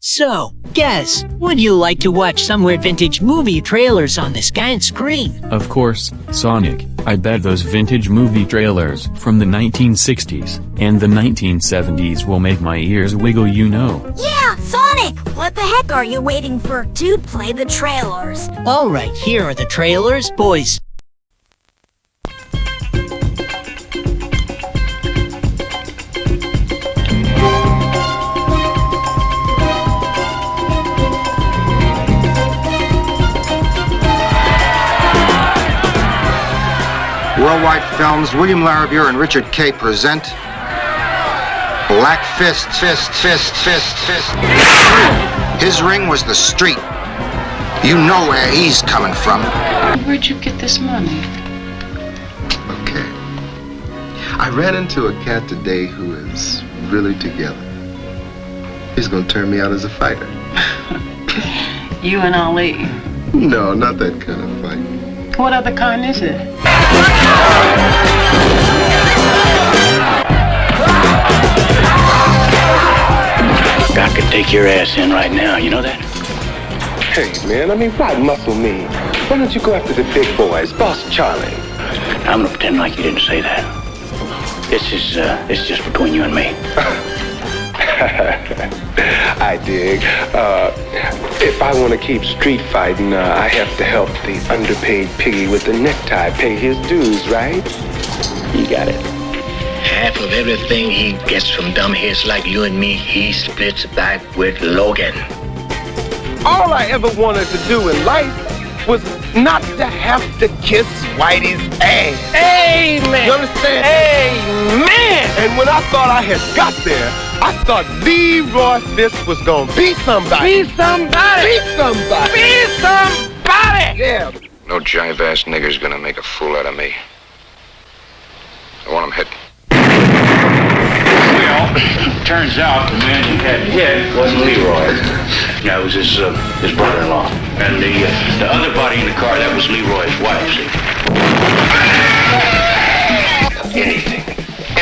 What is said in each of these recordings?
So, guess, would you like to watch some weird vintage movie trailers on the scan screen? Of course, Sonic. I bet those vintage movie trailers from the 1960s and the 1970s will make my ears wiggle, you know. Yeah, Sonic! What the heck are you waiting for? Dude, play the trailers. Alright, here are the trailers, boys. Worldwide Films, William Larrabee and Richard Kay present Black Fist. His ring was the street. You know where he's coming from. Where'd you get this money? Okay. I ran into a cat today who is really together. He's gonna turn me out as a fighter. You and Ali. No, not that kind of fight. What other kind is it? I could take your ass in right now, you know that? Hey, man, why muscle me? Why don't you go after the big boys, Boss Charlie? I'm gonna pretend like you didn't say that. This is just between you and me. I dig. If I want to keep street fighting, I have to help the underpaid piggy with the necktie pay his dues, right? You got it. Half of everything he gets from dumbheads like you and me, he splits back with Logan. All I ever wanted to do in life was not to have to kiss Whitey's ass. Amen! You understand? Amen! And when I thought I had got there, I thought Leroy Fisk was gonna be somebody. Be somebody! Be somebody! Be somebody! Yeah. No jive-ass nigger's gonna make a fool out of me. I want him hit. Well, turns out the man who had hit wasn't Leroy. That was his brother-in-law. And the other body in the car, that was Leroy's wife, see?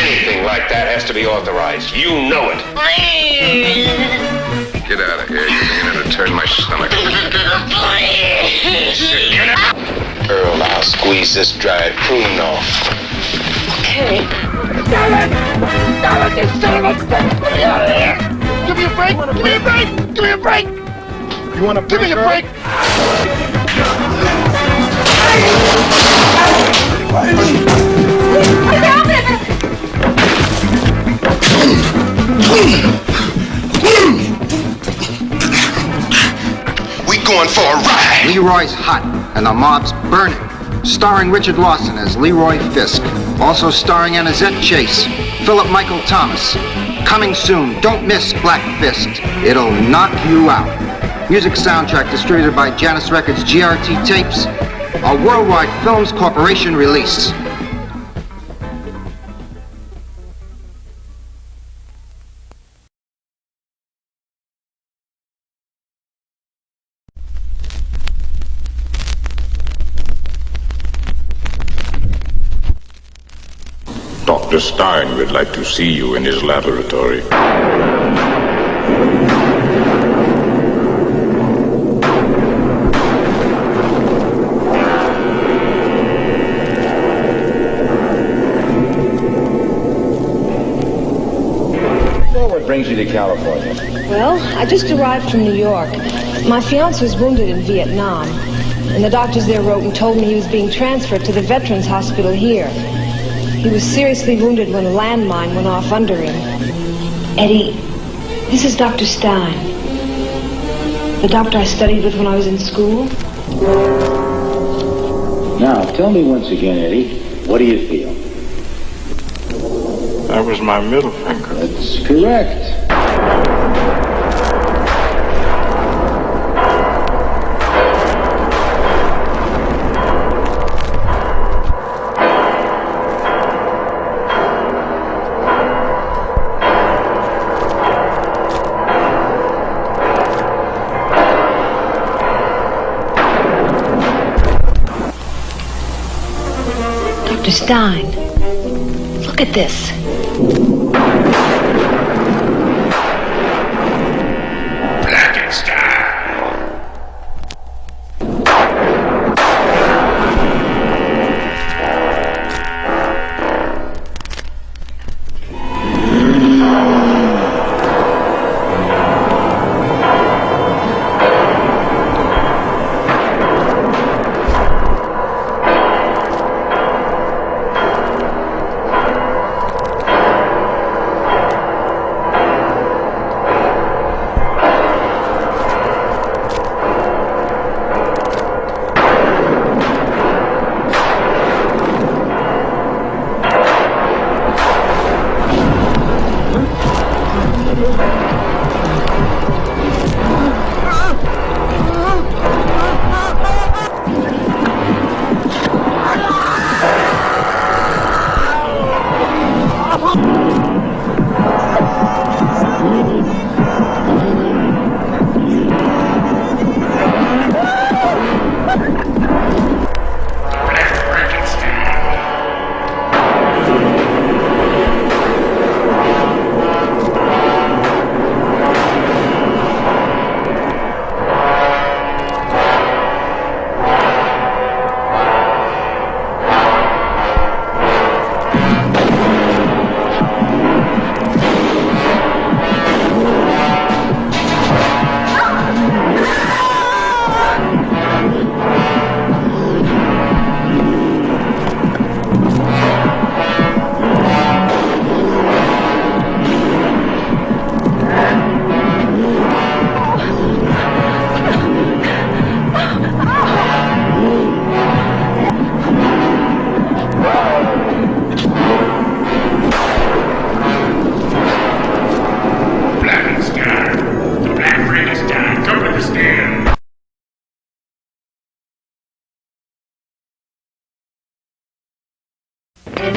Anything like that has to be authorized. You know it. Get out of here. You're beginning to turn my stomach. Earl, I'll squeeze this dried prune off. Okay. Stop it, you son of a bitch! Let me out of here! Give me a break! Give me a break! Give me a break! You want a break? Give me a break! We going for a ride. Leroy's hot and the mob's burning. Starring Richard Lawson as Leroy Fisk. Also starring Annazette Chase, Philip Michael Thomas. Coming soon, don't miss Black Fist. It'll knock you out. Music soundtrack distributed by Janus Records GRT Tapes. A Worldwide Films Corporation release. Dr. Stein would like to see you in his laboratory. What brings you to California? Well, I just arrived from New York. My fiancé was wounded in Vietnam, and the doctors there wrote and told me he was being transferred to the Veterans Hospital here. He was seriously wounded when a landmine went off under him. Eddie, this is Dr. Stein. The doctor I studied with when I was in school. Now, tell me once again, Eddie, what do you feel? That was my middle finger. That's correct. Dr. Stein, look at this.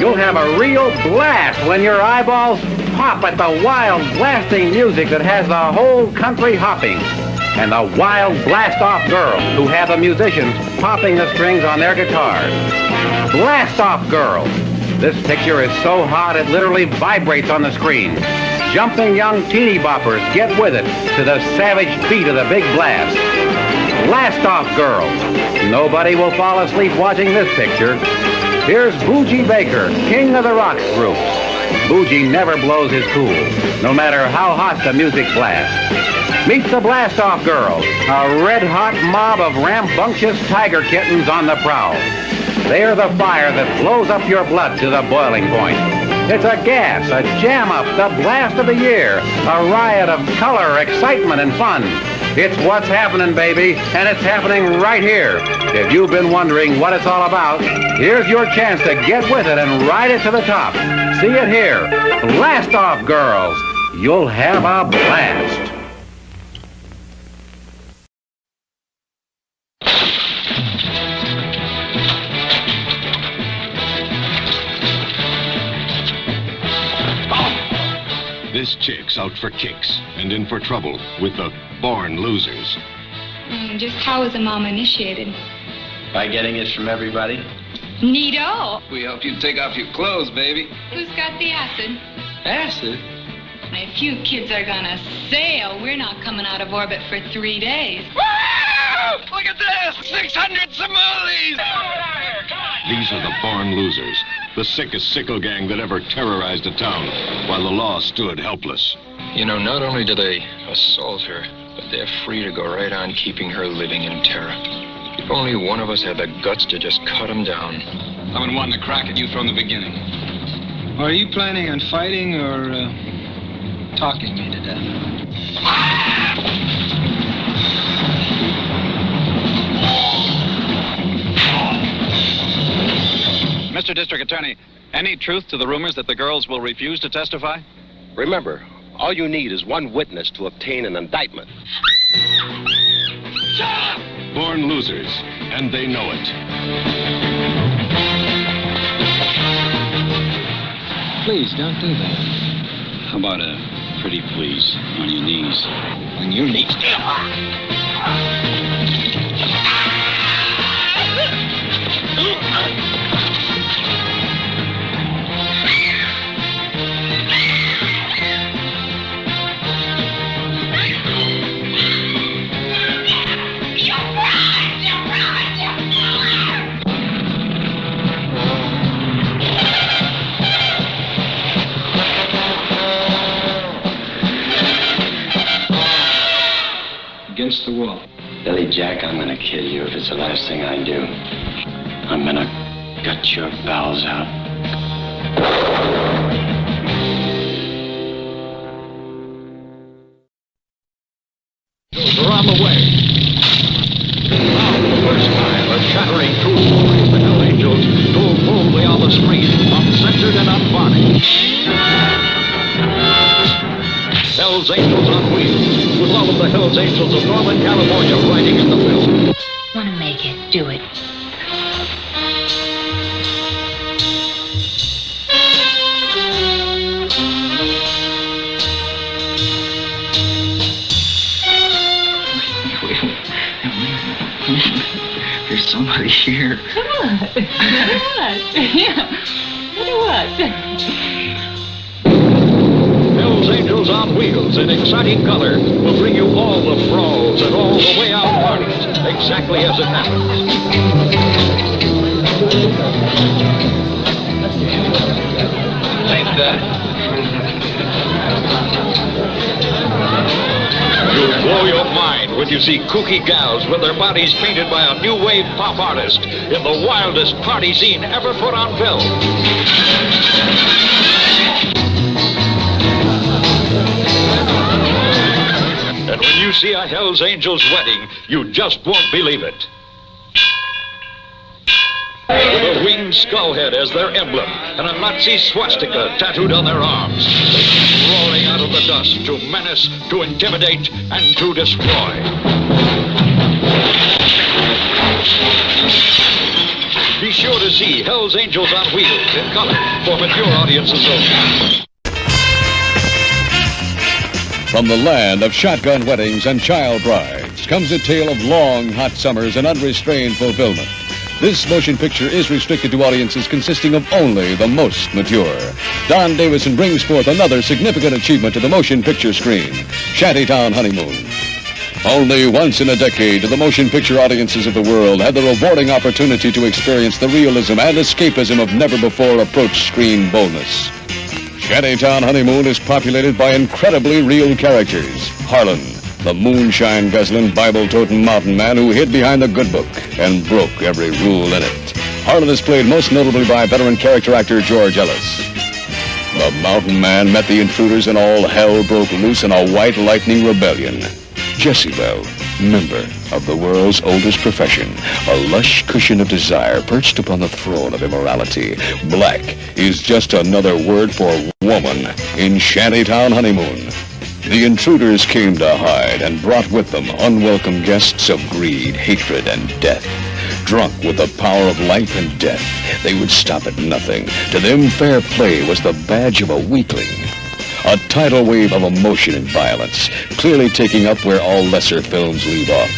You'll have a real blast when your eyeballs pop at the wild, blasting music that has the whole country hopping. And the wild blast-off girls who have the musicians popping the strings on their guitars. Blast-off girls. This picture is so hot it literally vibrates on the screen. Jumping young teeny boppers get with it to the savage beat of the big blast. Blast-off girls. Nobody will fall asleep watching this picture. Here's Bougie Baker, king of the rock groups. Bougie never blows his cool, no matter how hot the music blasts. Meet the Blast-Off Girls, a red-hot mob of rambunctious tiger kittens on the prowl. They are the fire that blows up your blood to the boiling point. It's a gas, a jam-up, the blast of the year, a riot of color, excitement, and fun. It's what's happening, baby, and it's happening right here. If you've been wondering what it's all about, here's your chance to get with it and ride it to the top. See it here. Blast-Off Girls. You'll have a blast. This chick's out for kicks and in for trouble with the born losers. Just how was a mom initiated? By getting it from everybody. Neato. We helped you take off your clothes, baby. Who's got the acid? Acid? If you kids are gonna sail, we're not coming out of orbit for 3 days. Woo! Look at this! 600 Somalis! These are the born losers. The sickest sickle gang that ever terrorized a town while the law stood helpless. You know, not only do they assault her, but they're free to go right on keeping her living in terror. If only one of us had the guts to just cut them down. I've been wanting to crack at you from the beginning. Are you planning on fighting or talking me to death? Mr. District Attorney, any truth to the rumors that the girls will refuse to testify? Remember, all you need is one witness to obtain an indictment. Born losers, and they know it. Please, don't do that. How about a pretty please on your knees? On your knees. Against the wall. Billy Jack, I'm gonna kill you if it's the last thing I do. I'm gonna gut your bowels out. Are on the way. Now, for the first time, a shattering truth story. The Hell Angels go boldly on the street, uncensored and unvarnished. Hell's Angels on Wheels, with all of the Hell's Angels of Northern California riding in the film. Want to make it? Do it. There's somebody here. What? Yeah. What? Hell's Angels on Wheels in exciting color will bring you all the brawls and all the way out parties, exactly as it happens. Thanks, Dad. You'll blow your mind when you see kooky gals with their bodies painted by a new wave pop artist in the wildest party scene ever put on film. And when you see a Hell's Angels wedding, you just won't believe it. With a winged skull head as their emblem and a Nazi swastika tattooed on their arms, they come roaring out of the dust to menace, to intimidate, and to destroy. Be sure to see Hell's Angels on Wheels in color for mature audiences only. From the land of shotgun weddings and child brides comes a tale of long, hot summers and unrestrained fulfillment. This motion picture is restricted to audiences consisting of only the most mature. Don Davison brings forth another significant achievement to the motion picture screen, Shantytown Honeymoon. Only once in a decade do the motion picture audiences of the world have the rewarding opportunity to experience the realism and escapism of never-before-approached screen boldness. Shantytown Honeymoon is populated by incredibly real characters. Harlan, the moonshine-guzzling, Bible-toting mountain man who hid behind the good book and broke every rule in it. Harlan is played most notably by veteran character actor George Ellis. The mountain man met the intruders and all hell broke loose in a white lightning rebellion. Jezebel, member of the world's oldest profession, a lush cushion of desire perched upon the throne of immorality. Black is just another word for woman in Shantytown Honeymoon. The intruders came to hide and brought with them unwelcome guests of greed, hatred, and death. Drunk with the power of life and death, they would stop at nothing. To them, fair play was the badge of a weakling. A tidal wave of emotion and violence, clearly taking up where all lesser films leave off.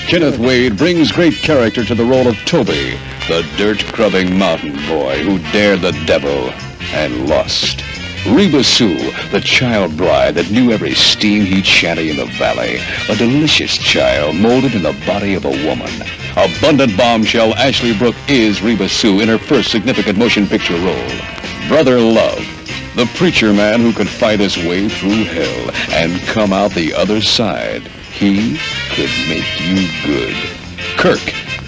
Kenneth Wade brings great character to the role of Toby, the dirt-grubbing mountain boy who dared the devil and lost. Reba Sue, the child bride that knew every steam heat shanty in the valley, a delicious child molded in the body of a woman. Abundant bombshell Ashley Brooke is Reba Sue in her first significant motion picture role. Brother Love, the preacher man who could fight his way through hell and come out the other side. He could make you good. Kirk,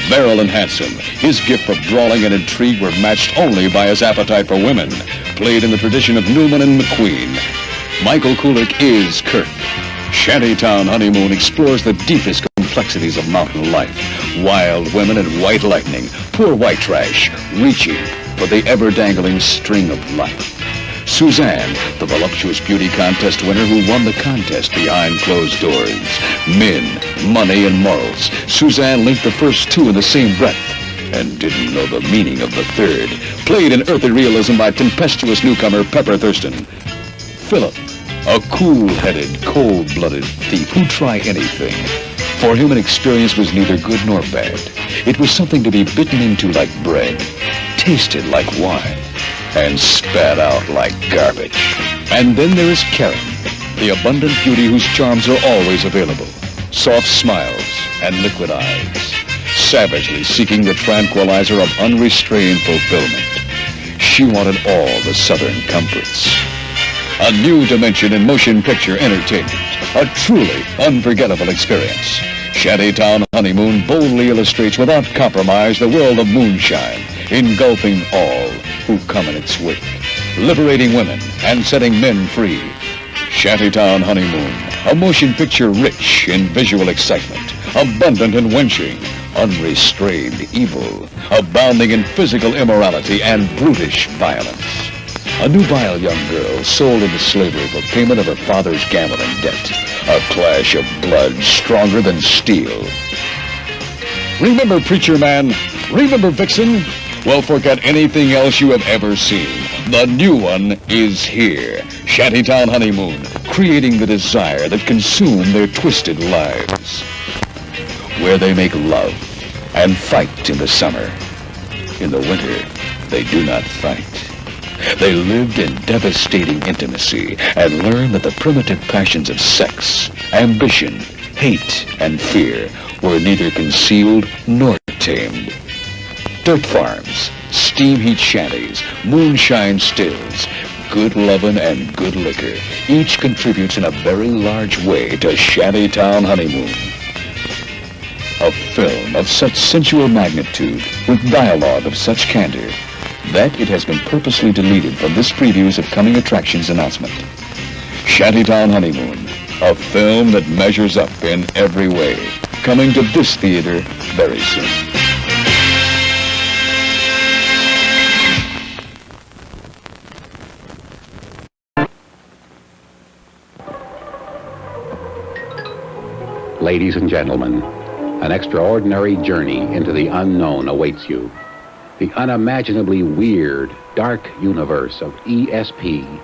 virile and handsome, his gift for brawling and intrigue were matched only by his appetite for women, played in the tradition of Newman and McQueen. Michael Kulik is Kirk. Shantytown Honeymoon explores the deepest complexities of mountain life. Wild women and white lightning, poor white trash, reaching for the ever-dangling string of life. Suzanne, the voluptuous beauty contest winner who won the contest behind closed doors. Men, money, and morals. Suzanne linked the first two in the same breath and didn't know the meaning of the third. Played in earthy realism by tempestuous newcomer Pepper Thurston. Philip, a cool-headed, cold-blooded thief who'd try anything. For him, an experience was neither good nor bad. It was something to be bitten into like bread, tasted like wine, and spat out like garbage. And then there is Karen, the abundant beauty whose charms are always available. Soft smiles and liquid eyes, savagely seeking the tranquilizer of unrestrained fulfillment. She wanted all the southern comforts. A new dimension in motion picture entertainment. A truly unforgettable experience. Shantytown Honeymoon boldly illustrates without compromise the world of moonshine, engulfing all who come in its wake, liberating women and setting men free. Shantytown Honeymoon, a motion picture rich in visual excitement, abundant in wenching, unrestrained evil, abounding in physical immorality and brutish violence. A nubile young girl sold into slavery for payment of her father's gambling debt. A clash of blood stronger than steel. Remember Preacher Man? Remember Vixen? Well, forget anything else you have ever seen. The new one is here. Shantytown Honeymoon, creating the desire that consume their twisted lives. Where they make love and fight in the summer. In the winter, they do not fight. They lived in devastating intimacy and learned that the primitive passions of sex, ambition, hate, and fear were neither concealed nor tamed. Dirt farms, steam heat shanties, moonshine stills, good lovin' and good liquor, each contributes in a very large way to Shantytown Honeymoon. A film of such sensual magnitude, with dialogue of such candor, that it has been purposely deleted from this preview's upcoming attractions announcement. Shantytown Honeymoon, a film that measures up in every way, coming to this theater very soon. Ladies and gentlemen, an extraordinary journey into the unknown awaits you. The unimaginably weird, dark universe of ESP,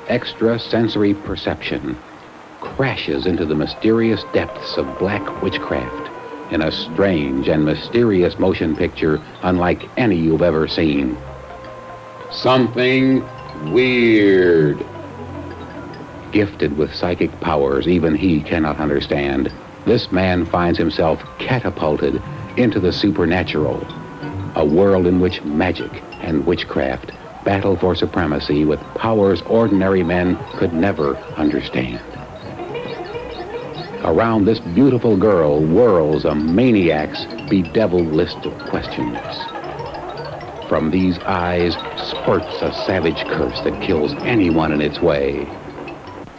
extrasensory perception, crashes into the mysterious depths of black witchcraft in a strange and mysterious motion picture unlike any you've ever seen. Something weird. Gifted with psychic powers even he cannot understand, this man finds himself catapulted into the supernatural, a world in which magic and witchcraft battle for supremacy with powers ordinary men could never understand. Around this beautiful girl whirls a maniac's bedeviled list of questions. From these eyes spurts a savage curse that kills anyone in its way.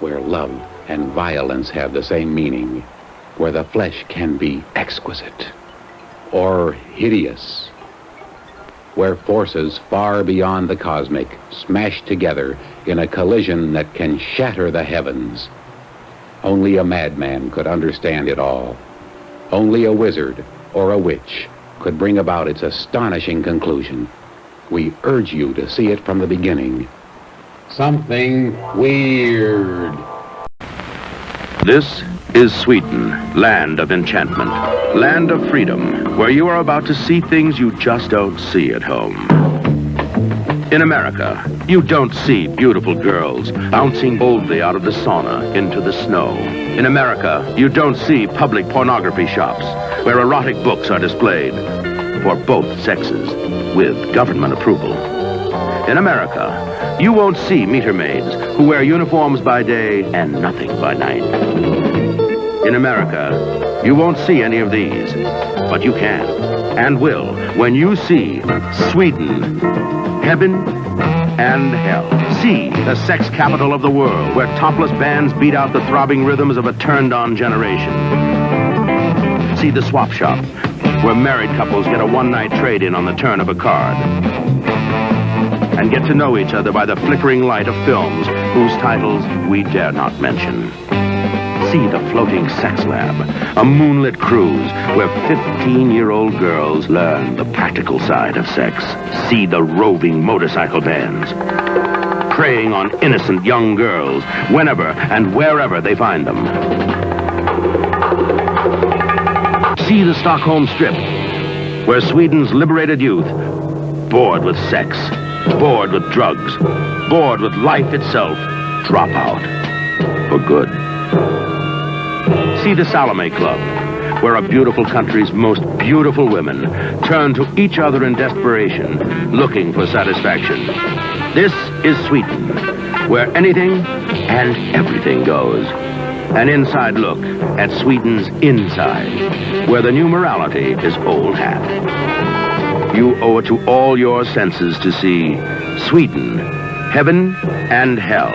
Where love and violence have the same meaning, where the flesh can be exquisite or hideous, where forces far beyond the cosmic smash together in a collision that can shatter the heavens. Only a madman could understand it all. Only a wizard or a witch could bring about its astonishing conclusion. We urge you to see it from the beginning. Something weird. This is Sweden, land of enchantment, land of freedom, where you are about to see things you just don't see at home. In America, you don't see beautiful girls bouncing boldly out of the sauna into the snow. In America, you don't see public pornography shops where erotic books are displayed for both sexes with government approval. In America, you won't see meter maids who wear uniforms by day and nothing by night. In America, you won't see any of these, but you can and will when you see Sweden, heaven and hell. See the sex capital of the world, where topless bands beat out the throbbing rhythms of a turned-on generation. See the swap shop, where married couples get a one-night trade-in on the turn of a card. And get to know each other by the flickering light of films whose titles we dare not mention. See the floating sex lab, a moonlit cruise where 15-year-old girls learn the practical side of sex. See the roving motorcycle bands, preying on innocent young girls whenever and wherever they find them. See the Stockholm Strip, where Sweden's liberated youth, bored with sex, bored with drugs, bored with life itself, drop out for good. See the Salome Club, where a beautiful country's most beautiful women turn to each other in desperation, looking for satisfaction. This is Sweden, where anything and everything goes. An inside look at Sweden's inside, where the new morality is old hat. You owe it to all your senses to see Sweden, heaven and hell.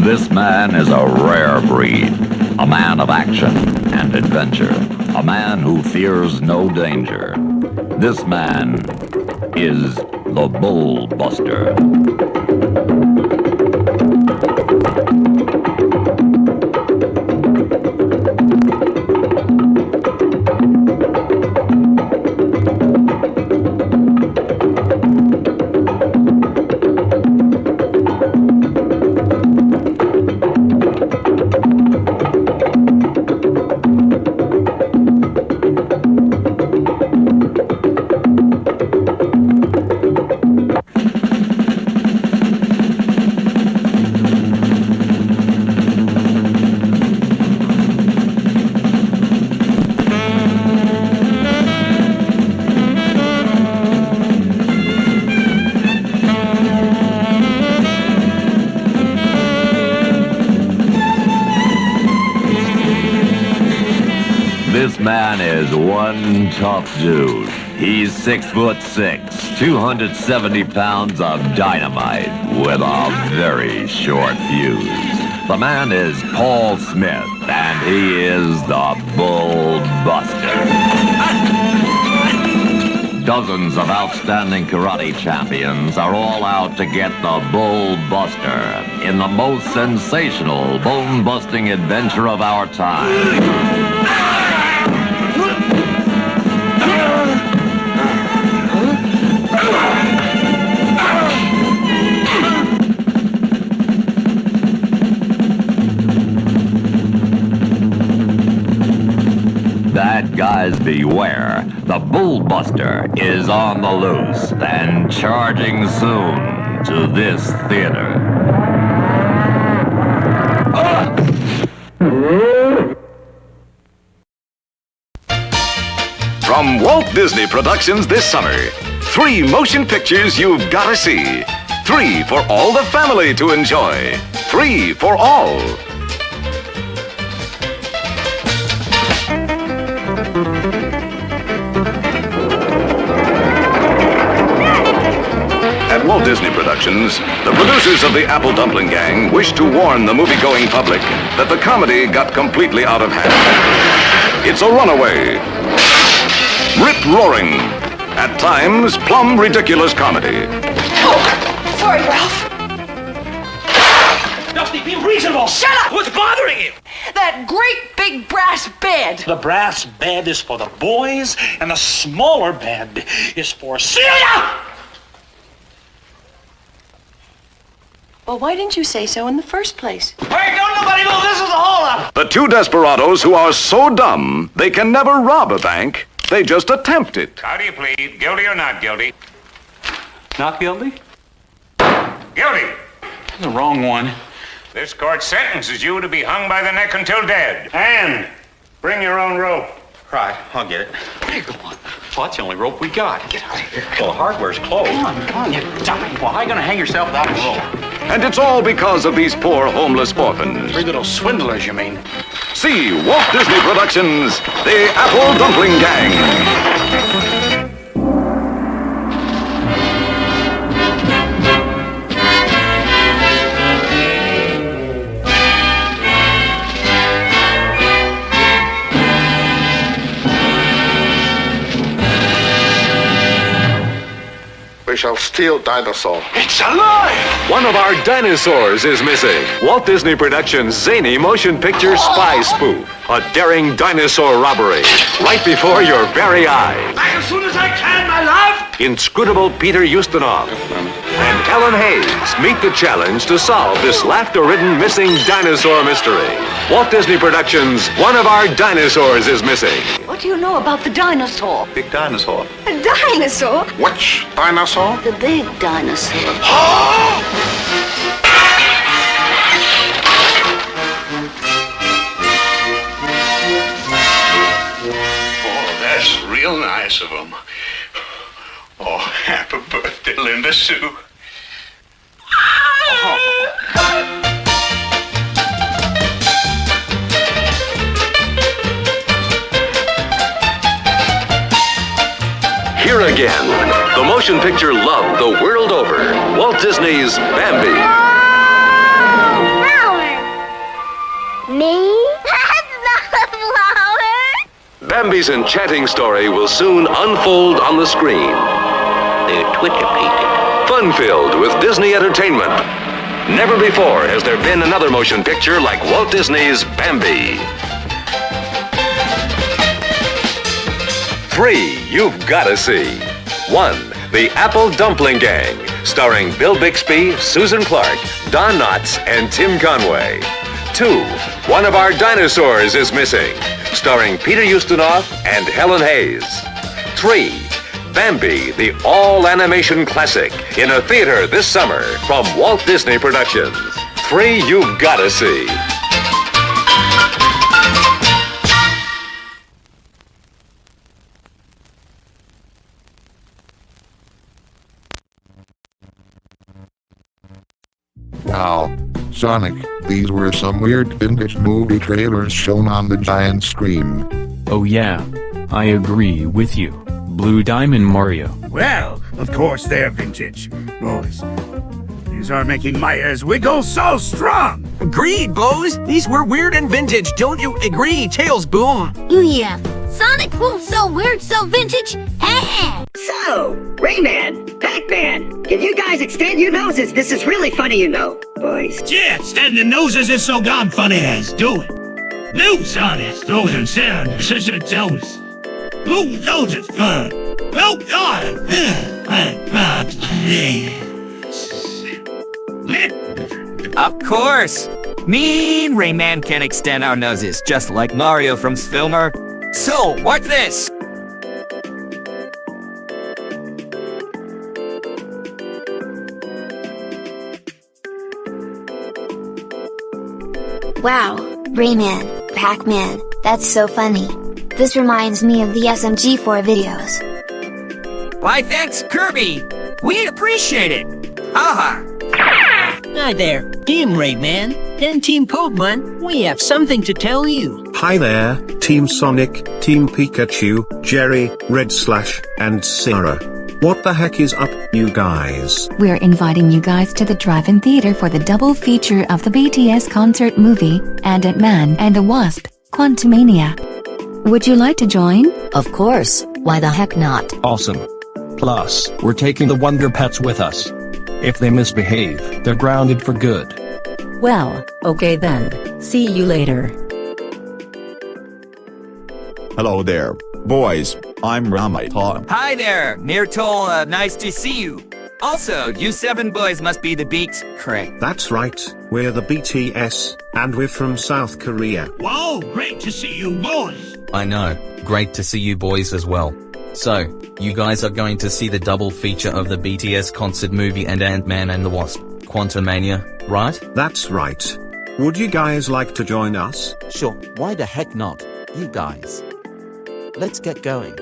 This man is a rare breed, a man of action and adventure, a man who fears no danger. This man is the Bull Buster. This man is one tough dude. He's 6'6", 270 pounds of dynamite with a very short fuse. The man is Paul Smith, and he is the Bull Buster. Dozens of outstanding karate champions are all out to get the Bull Buster in the most sensational bone-busting adventure of our time. Bad guys beware. The Bull Buster is on the loose and charging soon to this theater. From Walt Disney Productions this summer, 3 motion pictures you've got to see. 3 for all the family to enjoy. 3 for all. At Walt Disney Productions, the producers of the Apple Dumpling Gang wish to warn the movie-going public that the comedy got completely out of hand. It's a runaway, rip-roaring, at times plumb ridiculous comedy. Oh, sorry, Ralph. Dusty, be reasonable. Shut up! What's bothering you? That great big brass bed. The brass bed is for the boys, and the smaller bed is for Celia! Well, why didn't you say so in the first place? Hey, don't nobody move. This is a holdup. The 2 desperados who are so dumb they can never rob a bank, they just attempt it. How do you plead? Guilty or not guilty? Not guilty? Guilty. The wrong one. This court sentences you to be hung by the neck until dead. And bring your own rope. Right, I'll get it. Hey, go on. Well, that's the only rope we got. Get out of here. Well, the hardware's closed. Come on, you dummy. Well, how are you going to hang yourself without a rope? And it's all because of these poor homeless orphans. 3 little swindlers, you mean? See Walt Disney Productions, The Apple Dumpling Gang. We shall steal dinosaur. It's alive! One of our dinosaurs is missing. Walt Disney Productions' zany motion picture spy spoof. A daring dinosaur robbery. Right before your very eyes. Back as soon as I can, my love! Inscrutable Peter Ustinov and Helen Hayes meet the challenge to solve this laughter-ridden missing dinosaur mystery. Walt Disney Productions' One of Our Dinosaurs is Missing. What do you know about the dinosaur? Big dinosaur. A dinosaur? Which dinosaur? The big dinosaur. Oh, that's real nice of them. Oh, happy birthday, Linda Sue. Here again, the motion picture loved the world over. Walt Disney's Bambi. Me? That's not a flower. Bambi's enchanting story will soon unfold on the screen. They're Twitter-pated. Fun-filled with Disney entertainment. Never before has there been another motion picture like Walt Disney's Bambi. 3 you've got to see. 1, The Apple Dumpling Gang, starring Bill Bixby, Susan Clark, Don Knotts, and Tim Conway. 2, One of Our Dinosaurs is Missing, starring Peter Ustinov and Helen Hayes. 3, Bambi, the all-animation classic, in a theater this summer from Walt Disney Productions. 3 you've got to see. Now, Sonic, these were some weird vintage movie trailers shown on the giant screen. Oh yeah, I agree with you, Blue Diamond Mario. Well, of course they're vintage, boys. These are making my ears wiggle so strong. Agreed, Bose. These were weird and vintage. Don't you agree, Tails Boom? Ooh yeah. Sonic moves so weird, so vintage. Hey! So, Rayman, Pac-Man, can you guys extend your noses? This is really funny, you know, boys. Yeah, extending noses is so darn funny as do it. News on it, those and sound, such a toes. Who knows it's fun? Oh, God! Of course! Me and Rayman can extend our noses, just like Mario from Filmer. So, what's this? Wow, Rayman, Pac-Man, that's so funny. This reminds me of the SMG4 videos. Why, thanks, Kirby! We appreciate it! Haha! Hi there, Team Rayman and Team Pokemon, we have something to tell you. Hi there, Team Sonic, Team Pikachu, Jerry, Red Slash, and Sarah. What the heck is up, you guys? We're inviting you guys to the drive-in theater for the double feature of the BTS concert movie, and Ant-Man and the Wasp, Quantumania. Would you like to join? Of course, why the heck not? Awesome. Plus, we're taking the Wonder Pets with us. If they misbehave, they're grounded for good. Well, okay then. See you later. Hello there, boys. I'm Ramaiton. Hi there, Mirtol, nice to see you. Also, you 7 boys must be the Beats, correct? That's right, we're the BTS, and we're from South Korea. Whoa, great to see you boys. I know, great to see you boys as well. So, you guys are going to see the double feature of the BTS concert movie and Ant-Man and the Wasp, Quantumania, right? That's right. Would you guys like to join us? Sure, why the heck not, you guys? Let's get going.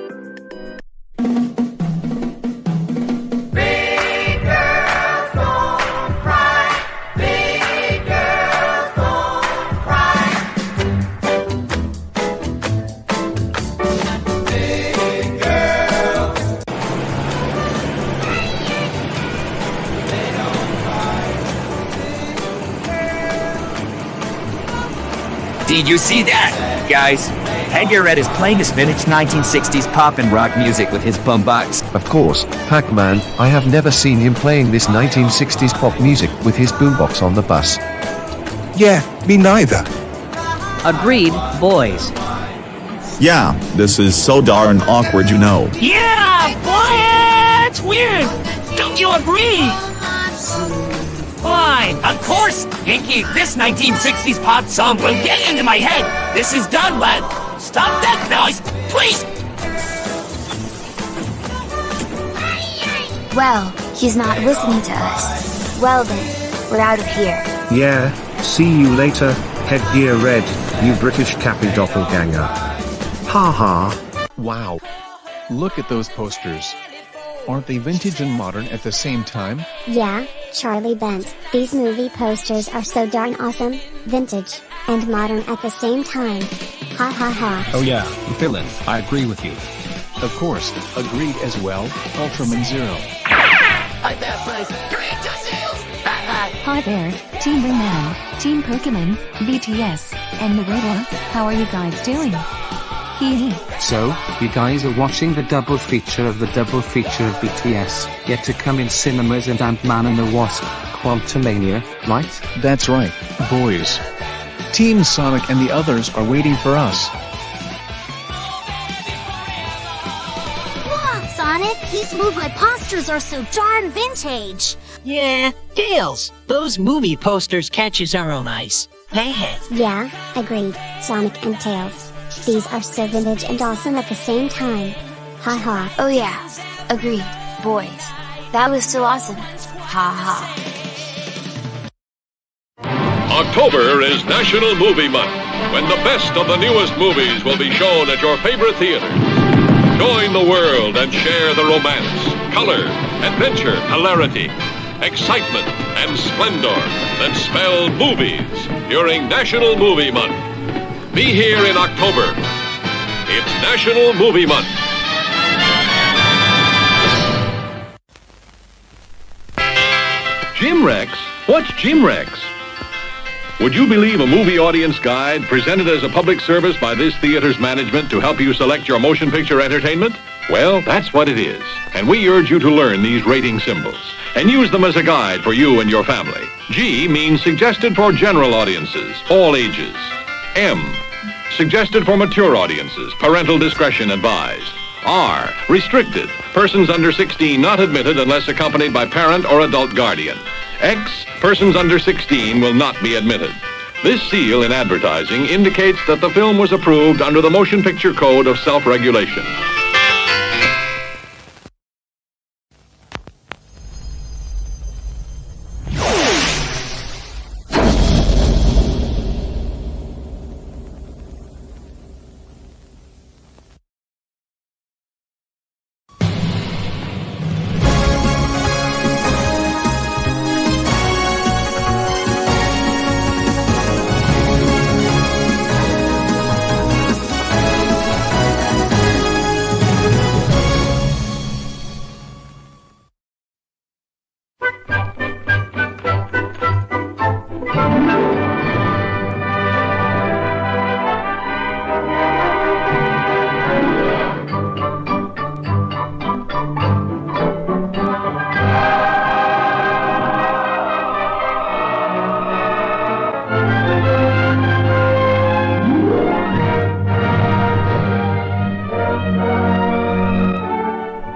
Did you see that, guys? Edgar Red is playing his vintage 1960s pop and rock music with his boombox. Of course, Pac-Man, I have never seen him playing this 1960s pop music with his boombox on the bus. Yeah, me neither. Agreed, boys. Yeah, this is so darn awkward, you know. Yeah, boy, it's weird. Don't you agree? Fine, of course, Yankee, this 1960s pop song will get into my head. This is done, lad. Stop that noise, please. Well, he's not listening to us. Well then, we're out of here. Yeah, see you later, Headgear Red, you British Cappy doppelganger. Ha ha. Wow. Look at those posters. Aren't they vintage and modern at the same time? Yeah, Charlie Bent, these movie posters are so darn awesome, vintage, and modern at the same time. Ha ha ha. Oh yeah, villain, I agree with you. Of course, agreed as well, Ultraman Zero. Hi there, Team Rayman, Team Pokemon, BTS, and the Rotor, how are you guys doing? Hee hee. So, you guys are watching the double feature of BTS, yet to come in cinemas and Ant-Man and the Wasp, Quantumania, right? That's right, boys. Team Sonic and the others are waiting for us. Look, Sonic, these movie posters are so darn vintage. Yeah, Tails, those movie posters catches our own eyes. Yeah, agreed, Sonic and Tails. These are so vintage and awesome at the same time. Ha ha. Oh yeah, agreed, boys. That was so awesome. Ha ha. October is National Movie Month, when the best of the newest movies will be shown at your favorite theaters. Join the world and share the romance, color, adventure, hilarity, excitement, and splendor that spell movies during National Movie Month. Be here in October. It's National Movie Month. Jim Rex? What's Jim Rex? Would you believe a movie audience guide presented as a public service by this theater's management to help you select your motion picture entertainment? Well, that's what it is. And we urge you to learn these rating symbols and use them as a guide for you and your family. G means suggested for general audiences, all ages. M, suggested for mature audiences, parental discretion advised. R, restricted, persons under 16 not admitted unless accompanied by parent or adult guardian. X, persons under 16 will not be admitted. This seal in advertising indicates that the film was approved under the Motion Picture Code of Self-Regulation.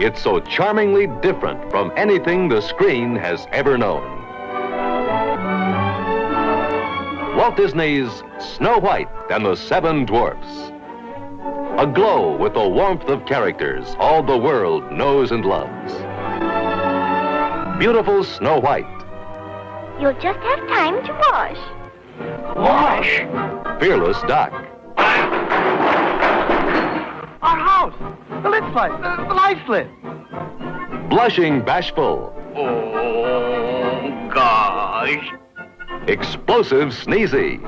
It's so charmingly different from anything the screen has ever known. Walt Disney's Snow White and the Seven Dwarfs. Aglow with the warmth of characters all the world knows and loves. Beautiful Snow White. You'll just have time to wash. Wash. Fearless Doc. Our house! The lid slide! The light slid! Blushing Bashful. Oh, gosh! Explosive Sneezy.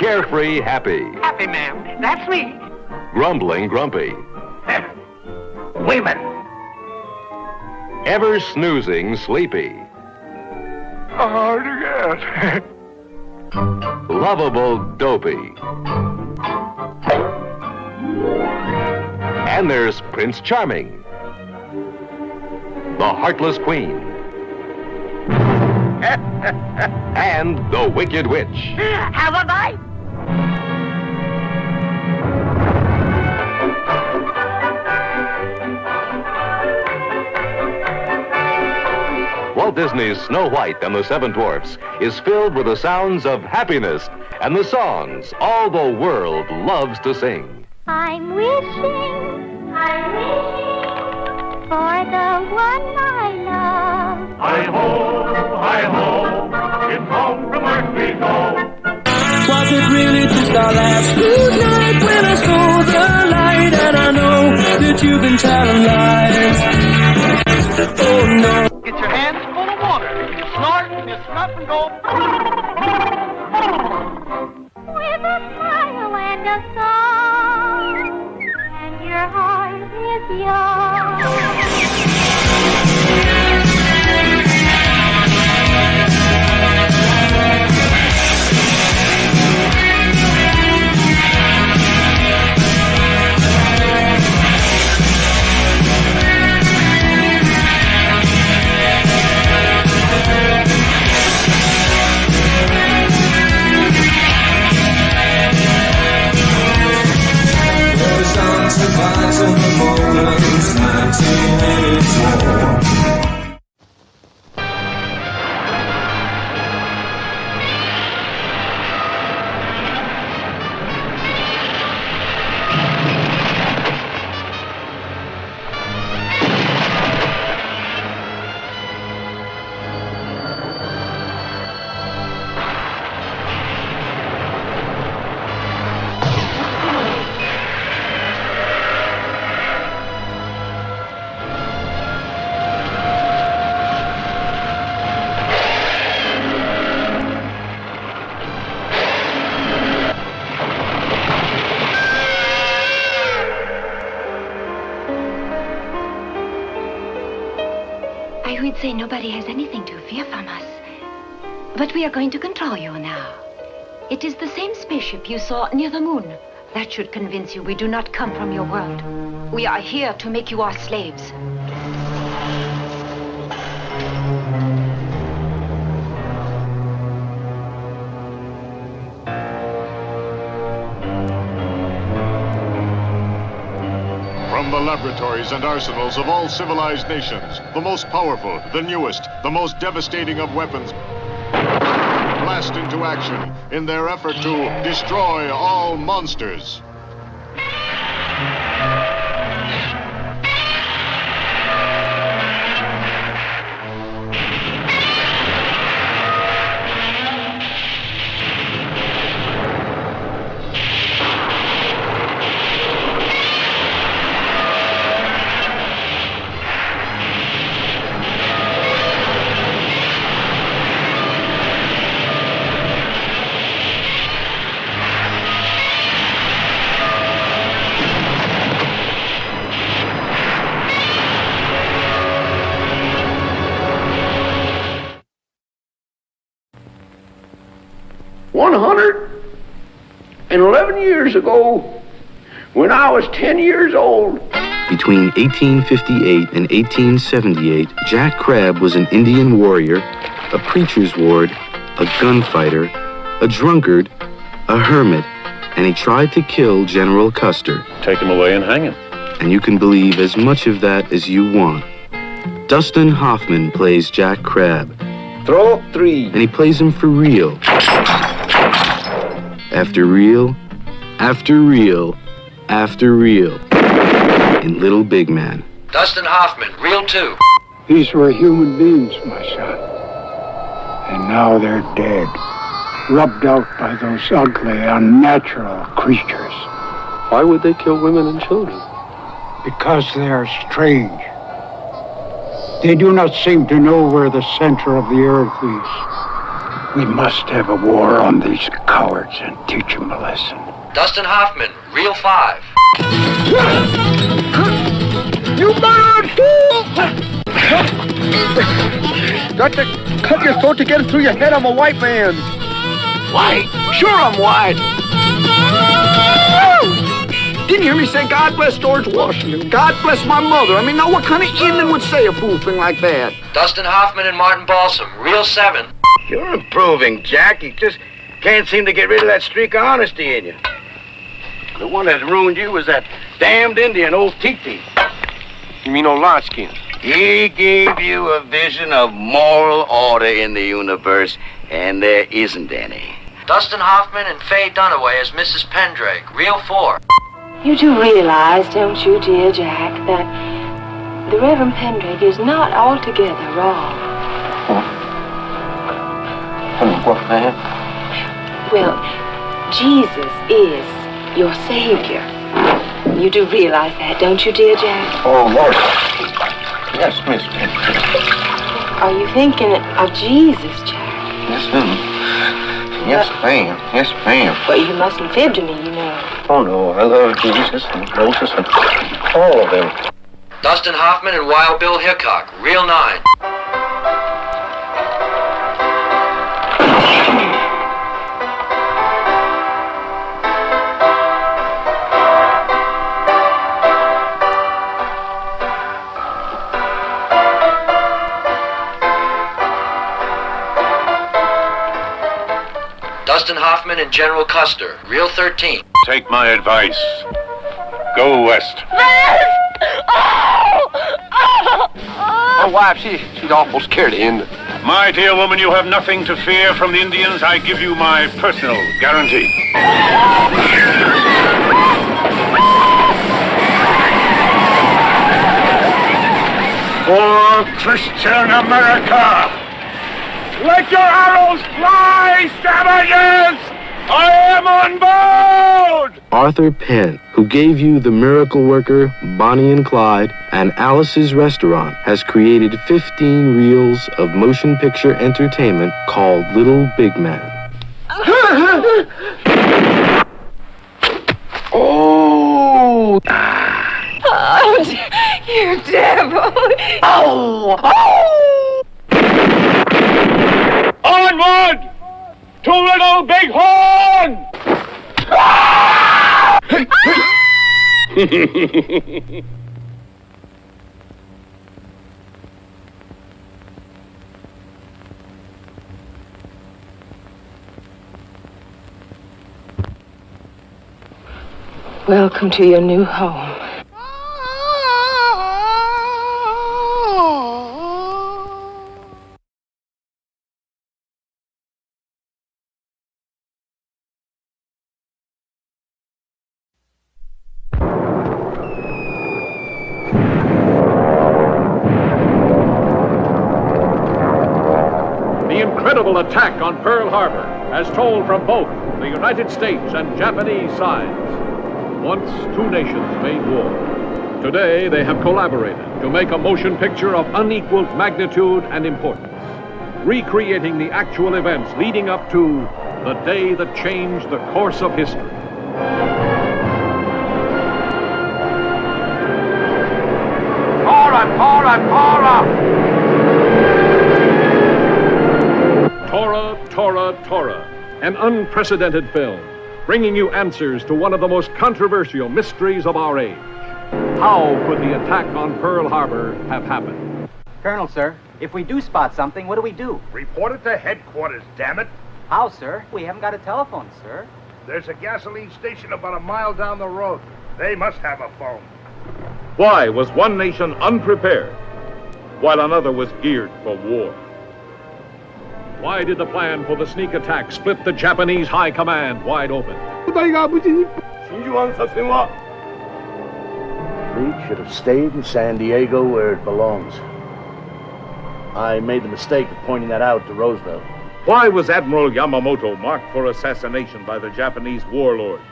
Carefree Happy. Happy, ma'am. That's me. Grumbling Grumpy. Women. Ever snoozing Sleepy. Hard to get. Lovable Dopey. And there's Prince Charming. The Heartless Queen. And the Wicked Witch. Have a bite. Walt Disney's Snow White and the Seven Dwarfs is filled with the sounds of happiness and the songs all the world loves to sing. I'm wishing for the one I love. Hi-ho, it's home from earth we go. Was it really just our last good night when I saw the light and I know that you've been telling lies? Oh no. Get your hands full of water. You snort and you snuff and go. With a smile and a song, and your heart is young. Survives in the moments, 19 minutes more. I would say nobody has anything to fear from us. But we are going to control you now. It is the same spaceship you saw near the moon. That should convince you we do not come from your world. We are here to make you our slaves. From the laboratories and arsenals of all civilized nations, the most powerful, the newest, the most devastating of weapons blast into action in their effort to destroy all monsters. And 11 years ago, when I was 10 years old. Between 1858 and 1878, Jack Crabb was an Indian warrior, a preacher's ward, a gunfighter, a drunkard, a hermit, and he tried to kill General Custer. Take him away and hang him. And you can believe as much of that as you want. Dustin Hoffman plays Jack Crabb. Throw 3. And he plays him for real. After reel, after reel, after reel, in Little Big Man. Dustin Hoffman, reel 2. These were human beings, my son. And now they're dead, rubbed out by those ugly, unnatural creatures. Why would they kill women and children? Because they are strange. They do not seem to know where the center of the earth is. We must have a war on these cowards and teach them a lesson. Dustin Hoffman, reel 5. You murdered fool! Got to cut your throat to get it through your head. I'm a white man. White? Sure I'm white. Didn't you hear me say, God bless George Washington? God bless my mother. I mean, now what kind of Indian would say a fool thing like that? Dustin Hoffman and Martin Balsam, reel 7. You're improving, Jack. You just can't seem to get rid of that streak of honesty in you. The one that ruined you was that damned Indian, old Titi. You mean old Larchkin? He gave you a vision of moral order in the universe, and there isn't any. Dustin Hoffman and Faye Dunaway as Mrs. Pendrake, reel 4. You do realize, don't you, dear Jack, that the Reverend Pendrake is not altogether wrong. What, ma'am? Well, Jesus is your Savior. You do realize that, don't you, dear Jack? Oh, Lord. Yes, Miss Pendrake. Are you thinking of Jesus, Jack? Yes, ma'am. Yes, ma'am. Yes, ma'am. Well, you mustn't fib to me, you know. Oh, no. I love Jesus and Moses and all of them. Dustin Hoffman and Wild Bill Hickok, reel 9. Dustin Hoffman and General Custer, reel 13. Take my advice. Go west. My wife, she's awful scared of Indians. My dear woman, you have nothing to fear from the Indians. I give you my personal guarantee. For Christian America, let your arrows fly, savages! I am on board! Arthur Penn, who gave you The Miracle Worker, Bonnie and Clyde, and Alice's Restaurant, has created 15 reels of motion picture entertainment called Little Big Man. Oh! Oh, you devil! Oh! Onward! Too little, bighorn! Welcome to your new home. The incredible attack on Pearl Harbor, as told from both the United States and Japanese sides. Once two nations made war. Today they have collaborated to make a motion picture of unequaled magnitude and importance, recreating the actual events leading up to the day that changed the course of history. Tora, an unprecedented film, bringing you answers to one of the most controversial mysteries of our age. How could the attack on Pearl Harbor have happened? Colonel, sir, if we do spot something, what do we do? Report it to headquarters, damn it. How, sir? We haven't got a telephone, sir. There's a gasoline station about a mile down the road. They must have a phone. Why was one nation unprepared while another was geared for war? Why did the plan for the sneak attack split the Japanese high command wide open? Fleet should have stayed in San Diego where it belongs. I made the mistake of pointing that out to Roosevelt. Why was Admiral Yamamoto marked for assassination by the Japanese warlords?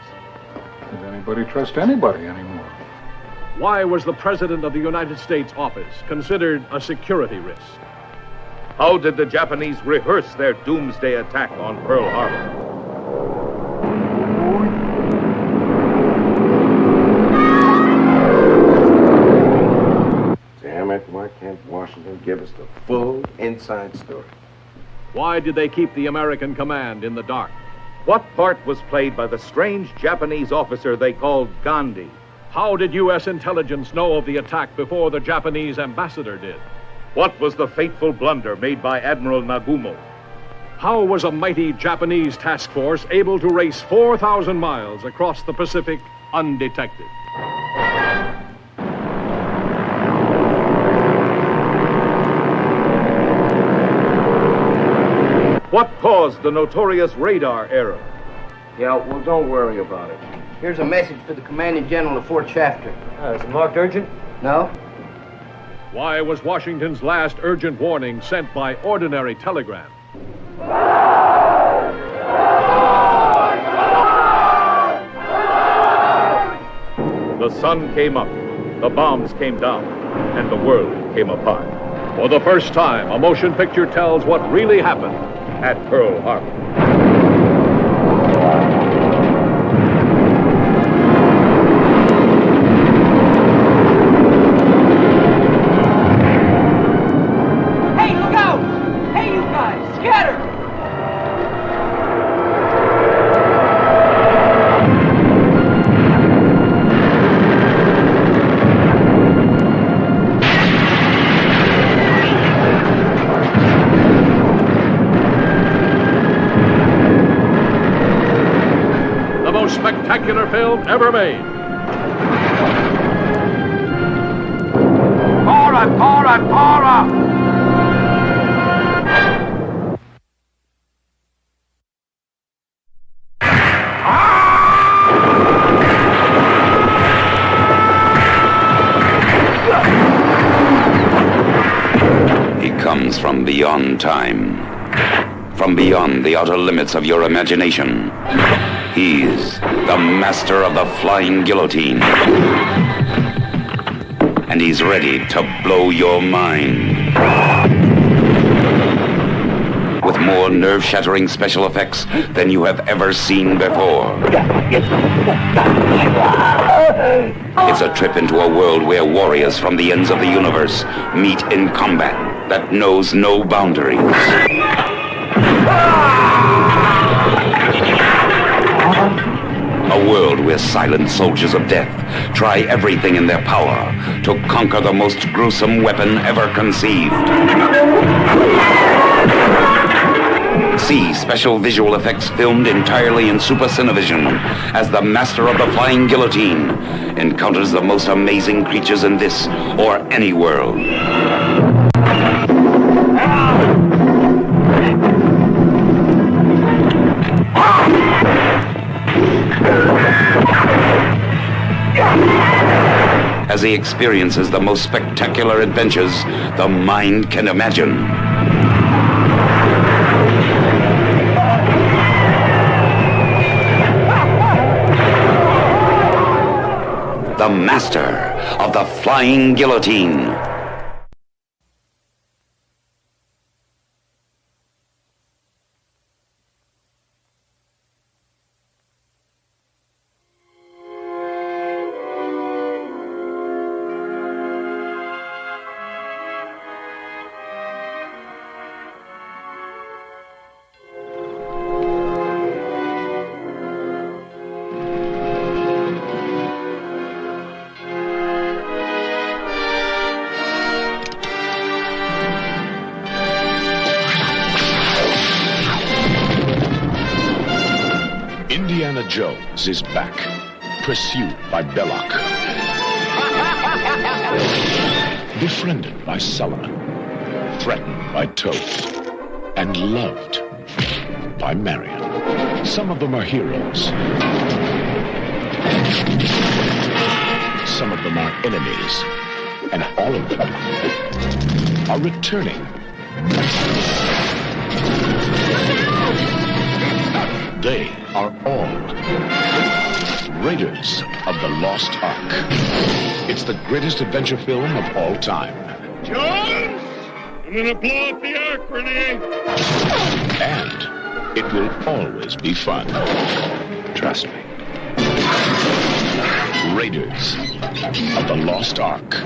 Does anybody trust anybody anymore? Why was the President of the United States office considered a security risk? How did the Japanese rehearse their doomsday attack on Pearl Harbor? Damn it, why can't Washington give us the full inside story? Why did they keep the American command in the dark? What part was played by the strange Japanese officer they called Gandhi? How did U.S. intelligence know of the attack before the Japanese ambassador did? What was the fateful blunder made by Admiral Nagumo? How was a mighty Japanese task force able to race 4,000 miles across the Pacific undetected? What caused the notorious radar error? Yeah, well, don't worry about it. Here's a message for the Commanding General of Fort Shafter. Is it marked urgent? No. Why was Washington's last urgent warning sent by ordinary telegram? The sun came up, the bombs came down, and the world came apart. For the first time, a motion picture tells what really happened at Pearl Harbor. Spectacular film ever made. Para! He comes from beyond time, from beyond the outer limits of your imagination. He's the master of the flying guillotine. And he's ready to blow your mind. With more nerve-shattering special effects than you have ever seen before. It's a trip into a world where warriors from the ends of the universe meet in combat that knows no boundaries. A world where silent soldiers of death try everything in their power to conquer the most gruesome weapon ever conceived. See special visual effects filmed entirely in Super Cinevision as the master of the flying guillotine encounters the most amazing creatures in this or any world. As he experiences the most spectacular adventures the mind can imagine. The master of the flying guillotine. Indiana Jones is back, pursued by Belloc, befriended by Solomon, threatened by Toad, and loved by Marion. Some of them are heroes. Some of them are enemies. And all of them are returning. They are all Raiders of the Lost Ark. It's the greatest adventure film of all time. Jones! I'm gonna blow up the Ark, Renee! And it will always be fun. Trust me. Raiders of the Lost Ark.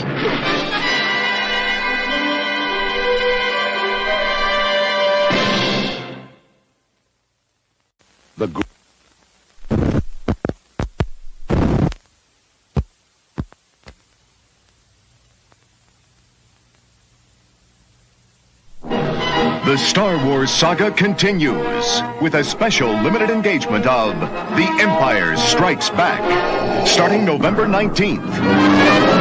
The Star Wars saga continues with a special limited engagement of The Empire Strikes Back, starting November 19th.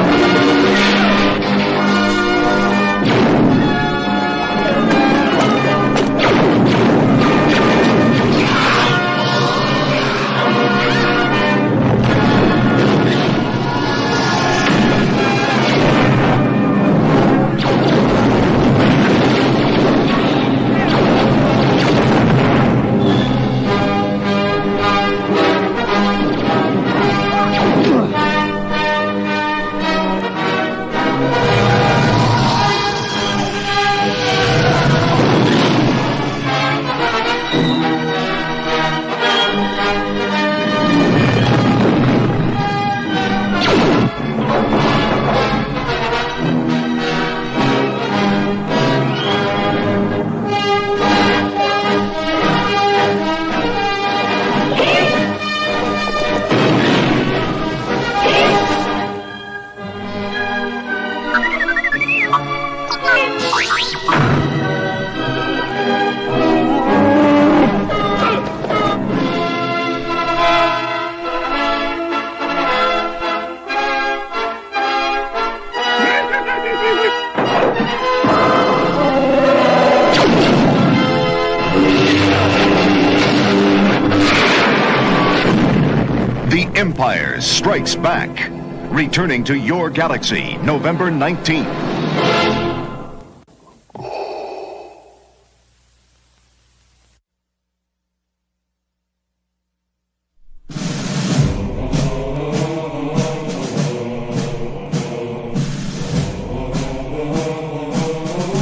The Empire Strikes Back, returning to your galaxy November 19th.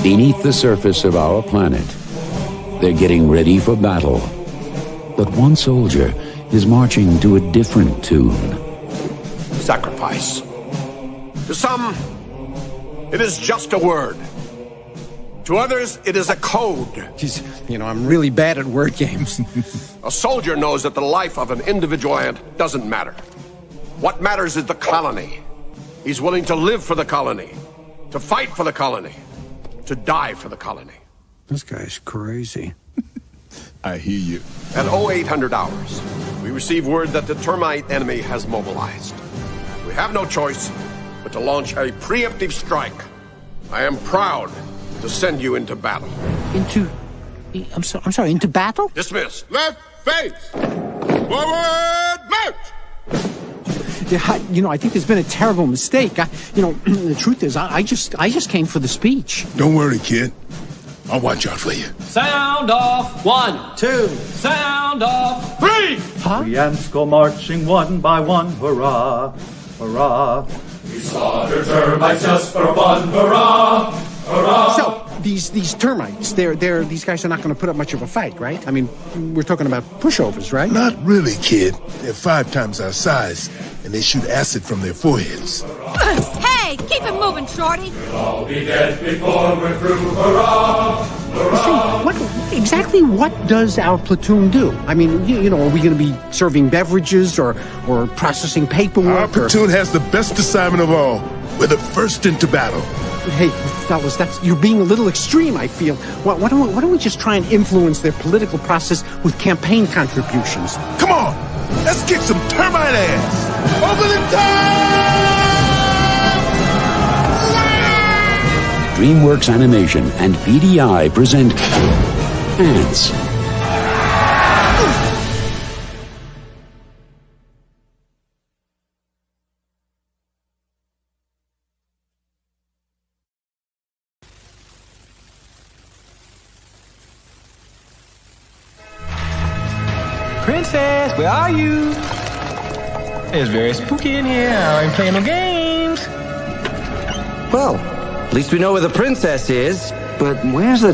Beneath the surface of our planet, they're getting ready for battle. But one soldier is marching to a different tune. Sacrifice. To some, it is just a word. To others, it is a code. Jeez, you know, I'm really bad at word games. A soldier knows that the life of an individual ant doesn't matter. What matters is the colony. He's willing to live for the colony, to fight for the colony, to die for the colony. This guy's crazy. I hear you. At 0800 hours, we receive word that the termite enemy has mobilized. We have no choice but to launch a preemptive strike. I am proud to send you into battle. I'm sorry, into battle? Dismissed. Left face! Forward march! Yeah, you know, I think there's been a terrible mistake. The truth is, I just came for the speech. Don't worry, kid. I'll watch out for you. Sound off. 1, 2. Sound off. 3. Huh? The ants go marching one by one. Hurrah, hurrah. We slaughter termites just for fun. Hurrah, hurrah. So, these termites, these guys are not going to put up much of a fight, right? I mean, we're talking about pushovers, right? Not really, kid. They're 5 times our size, and they shoot acid from their foreheads. Hey, keep it moving, Shorty. We'll all be dead before we're through. Hurrah, hurrah. See, exactly what does our platoon do? I mean, you know, are we going to be serving beverages or processing paperwork? Our platoon has the best assignment of all. We're the first into battle. Hey, fellas, you're being a little extreme, I feel. Why don't we just try and influence their political process with campaign contributions? Come on! Let's kick some termite ass! Over the top! DreamWorks Animation and BDI present Ants. Princess, where are you? It's very spooky in here. I ain't playing no games. Well, at least we know where the princess is. But where's the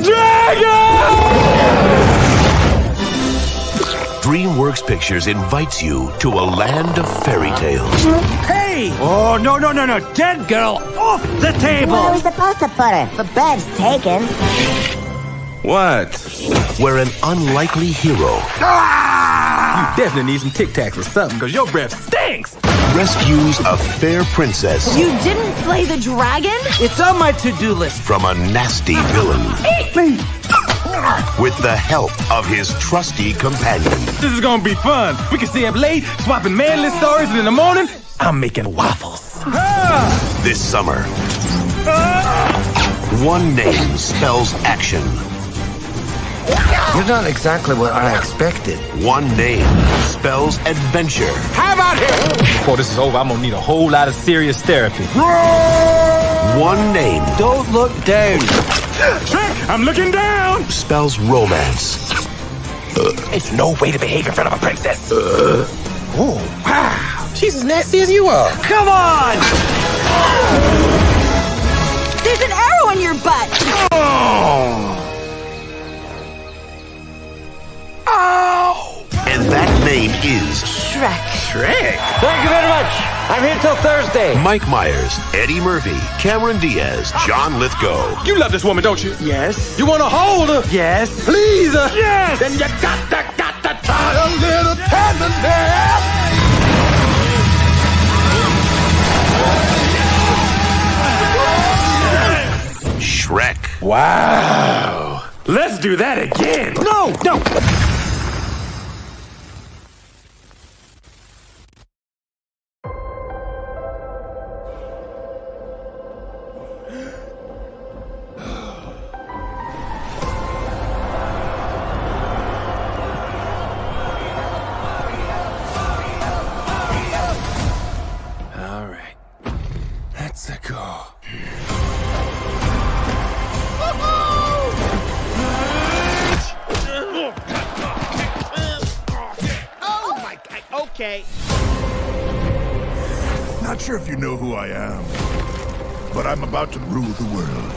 DreamWorks Pictures invites you to a land of fairy tales. Hey! Oh, no. Dead girl off the table! Where are we supposed to put her? The bed's taken. What? Where an unlikely hero You definitely need some Tic Tacs or something, because your breath stinks! rescues a fair princess You didn't slay the dragon? It's on my to-do list. from a nasty villain Eat me! with the help of his trusty companion. This is gonna be fun. We can stay up late, swapping manly stories, and in the morning, I'm making waffles. This summer, one name spells action. You're not exactly what I expected. One name spells adventure. How about him? Before this is over, I'm gonna need a whole lot of serious therapy. One name Don't look down. Trick! I'm looking down! spells romance. It's no way to behave in front of a princess. Oh, wow. She's as nasty as you are. Come on! There's an arrow in your butt. Oh! And that name is Shrek. Shrek? Thank you very much. I'm here till Thursday. Mike Myers, Eddie Murphy, Cameron Diaz, John Lithgow. You love this woman, don't you? Yes. You want to hold her? Yes. Please her? Yes. Then you got to try a little tenderness. Shrek. Wow. Let's do that again. No. All right. Let's go. Oh my God. Okay. Not sure if you know who I am, but I'm about to rule the world.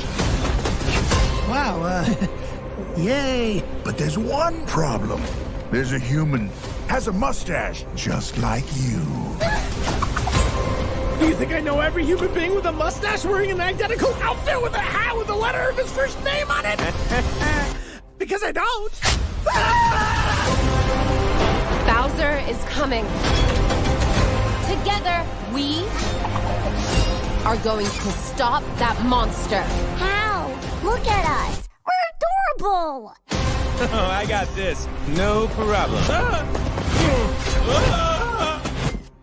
Wow, yay. But there's one problem. There's a human, has a mustache, just like you. Do you think I know every human being with a mustache wearing an identical outfit with a hat with the letter of his first name on it? Because I don't. Bowser is coming. Together, we are going to stop that monster. How? Look at us. We're adorable. Oh, I got this. No problem.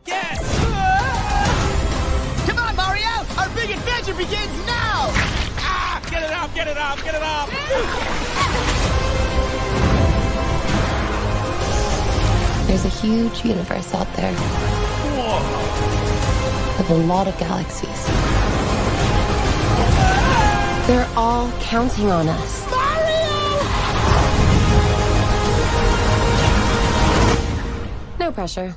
Yes! Come on, Mario! Our big adventure begins now! Ah! Get it off, get it off, get it off! There's a huge universe out there. With a lot of galaxies. They're all counting on us. No pressure.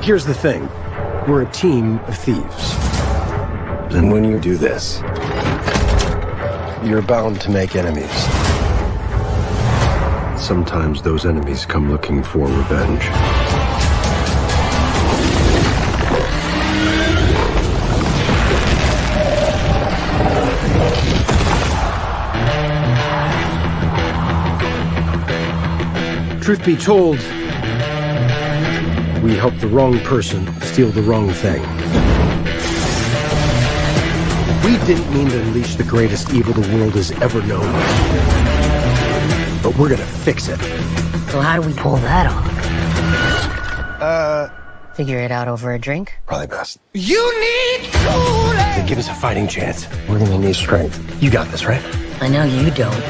Here's the thing. We're a team of thieves. And when you do this, you're bound to make enemies. Sometimes those enemies come looking for revenge. Truth be told, we helped the wrong person steal the wrong thing. We didn't mean to unleash the greatest evil the world has ever known. But we're gonna fix it. So how do we pull that off? Figure it out over a drink? Probably best. You need Kool-Aid! Then give us a fighting chance. We're gonna need strength. You got this, right? I know you don't.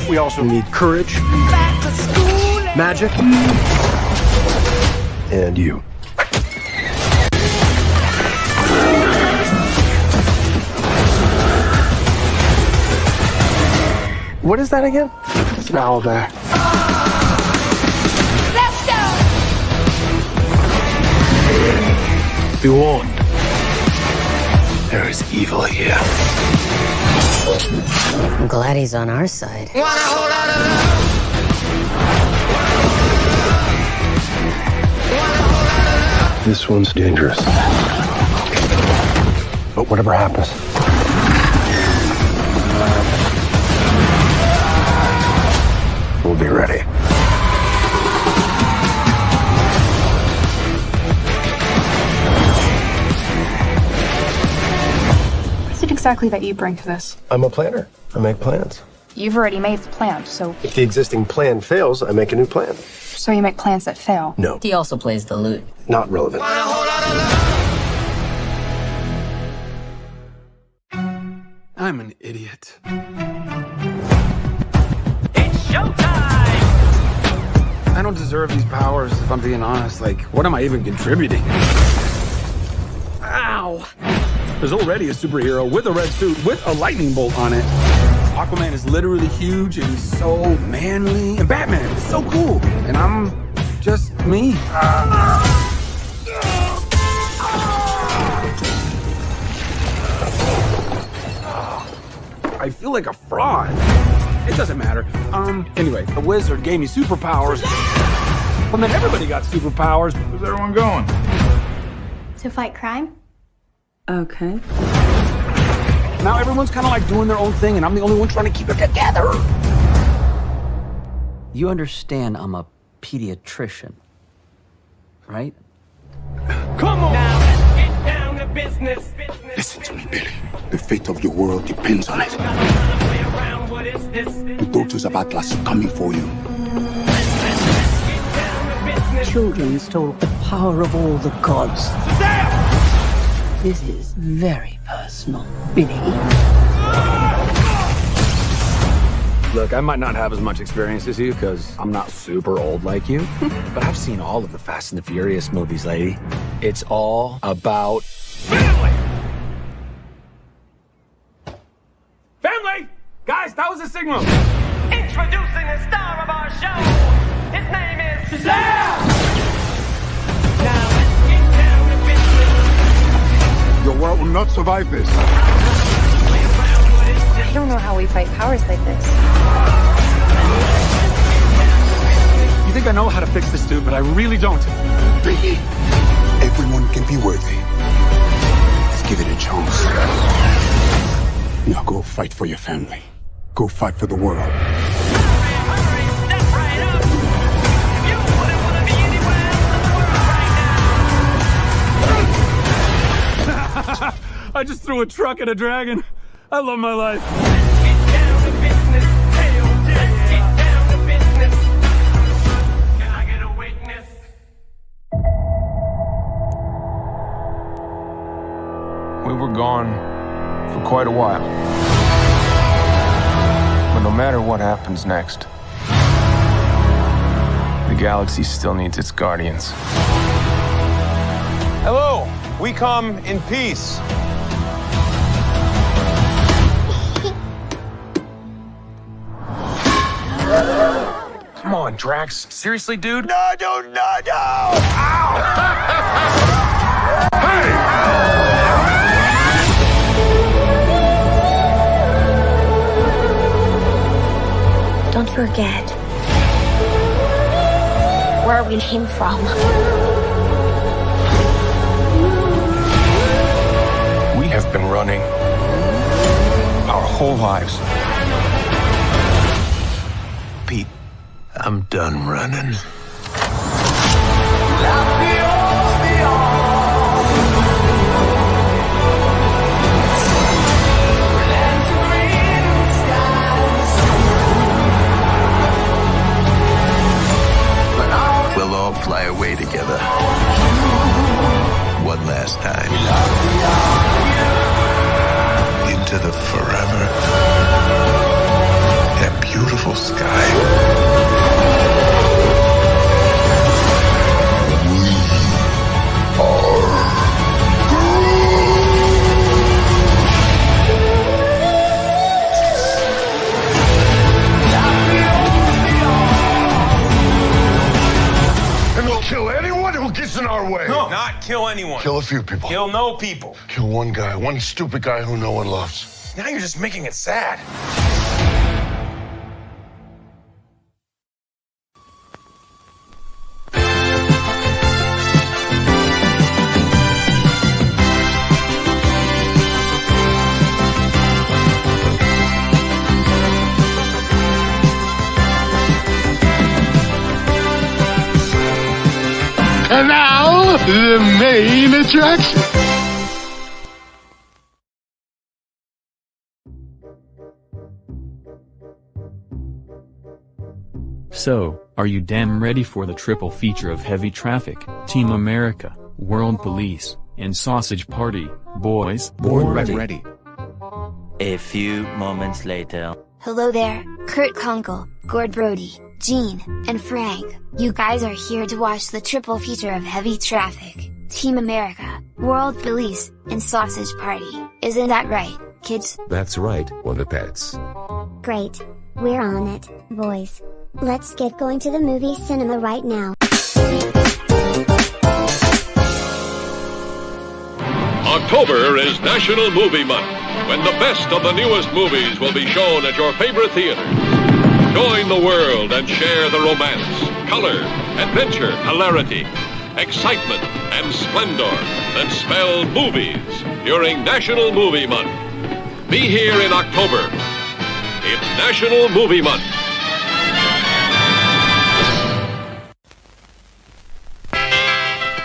We also need courage, magic, and you. What is that again? It's an owl bear. Let's go! Be warned. There is evil here. I'm glad he's on our side. This one's dangerous. But whatever happens, we'll be ready. What is it exactly that you bring to this? I'm a planner. I make plans. You've already made the plan, so If the existing plan fails, I make a new plan. you make plans that fail. No. He also plays the lute. Not relevant. I'm an idiot. It's showtime! I don't deserve these powers, if I'm being honest. Like, what am I even contributing? Ow! There's already a superhero with a red suit with a lightning bolt on it. Aquaman is literally huge and he's so manly. And Batman is so cool. And I'm just me. I feel like a fraud. It doesn't matter. Anyway, the wizard gave me superpowers. Well, then everybody got superpowers. Where's everyone going? To fight crime? Okay. Now everyone's kind of like doing their own thing, and I'm the only one trying to keep it together. You understand I'm a pediatrician, right? Come on! Now let's get down to business. Listen to me, Billy. The fate of your world depends on it. The daughters of Atlas are coming for you. Children stole the power of all the gods. This is very personal, Billy. Look, I might not have as much experience as you because I'm not super old like you, but I've seen all of the Fast and the Furious movies, lady. It's all about family! Family! Guys, that was a signal! Introducing the star of our show. His name is Shazam! Now let's get down to business. Your world will not survive this. I don't know how we fight powers like this. You think I know how to fix this dude, but I really don't. Everyone can be worthy. Let's give it a chance. Now go fight for your family. Go fight for the world. I just threw a truck at a dragon. I love my life. Let's get down to business. Let's get down to business. Can I get a witness? We were gone for quite a while. But no matter what happens next, the galaxy still needs its guardians. Hello, we come in peace. Come on, Drax. Seriously, dude? No! Ow! Don't forget where we came from. We have been running our whole lives. Pete, I'm done running. We'll all fly away together. One last time. Into the forever. That beautiful sky. And we'll kill anyone who gets in our way. No, not kill anyone. Kill a few people. Kill no people. Kill one guy, one stupid guy who no one loves. Now you're just making it sad. And now, the main attraction. So, are you damn ready for the triple feature of Heavy Traffic, Team America, World Police, and Sausage Party, boys? Born ready. A few moments later. Hello there, Kurt Kunkel, Gord Brody, Gene, and Frank. You guys are here to watch the triple feature of Heavy Traffic, Team America, World Police, and Sausage Party. Isn't that right, kids? That's right, Wonderpets. Great. We're on it, boys. Let's get going to the movie cinema right now. October is National Movie Month, when the best of the newest movies will be shown at your favorite theater. Join the world and share the romance, color, adventure, hilarity, excitement, and splendor that spell movies during National Movie Month. Be here in October. It's National Movie Month.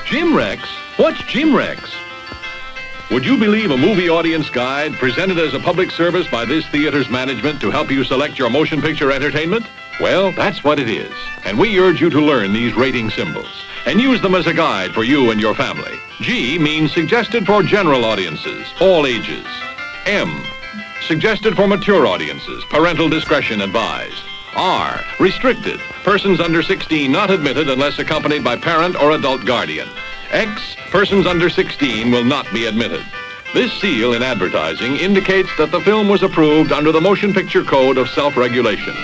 Jim Rex? What's Jim Rex? Would you believe a movie audience guide presented as a public service by this theater's management to help you select your motion picture entertainment? Well, that's what it is. And we urge you to learn these rating symbols and use them as a guide for you and your family. G means suggested for general audiences, all ages. M Suggested for mature audiences. Parental discretion advised. R. Restricted. Persons under 16 not admitted unless accompanied by parent or adult guardian. X. Persons under 16 will not be admitted. This seal in advertising indicates that the film was approved under the Motion Picture Code of Self-Regulation.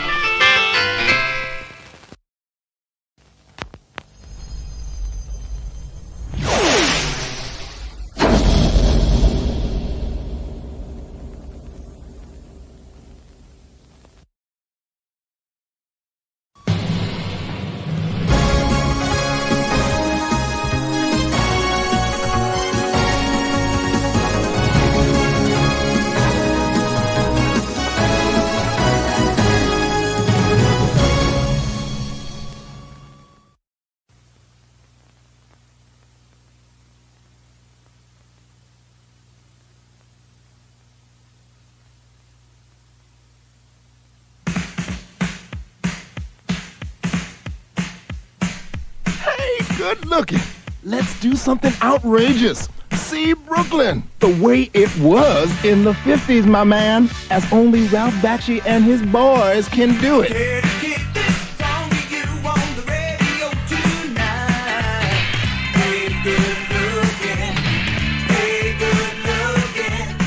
Good looking. Let's do something outrageous. See Brooklyn the way it was in the 50s, my man. As only Ralph Bakshi and his boys can do it.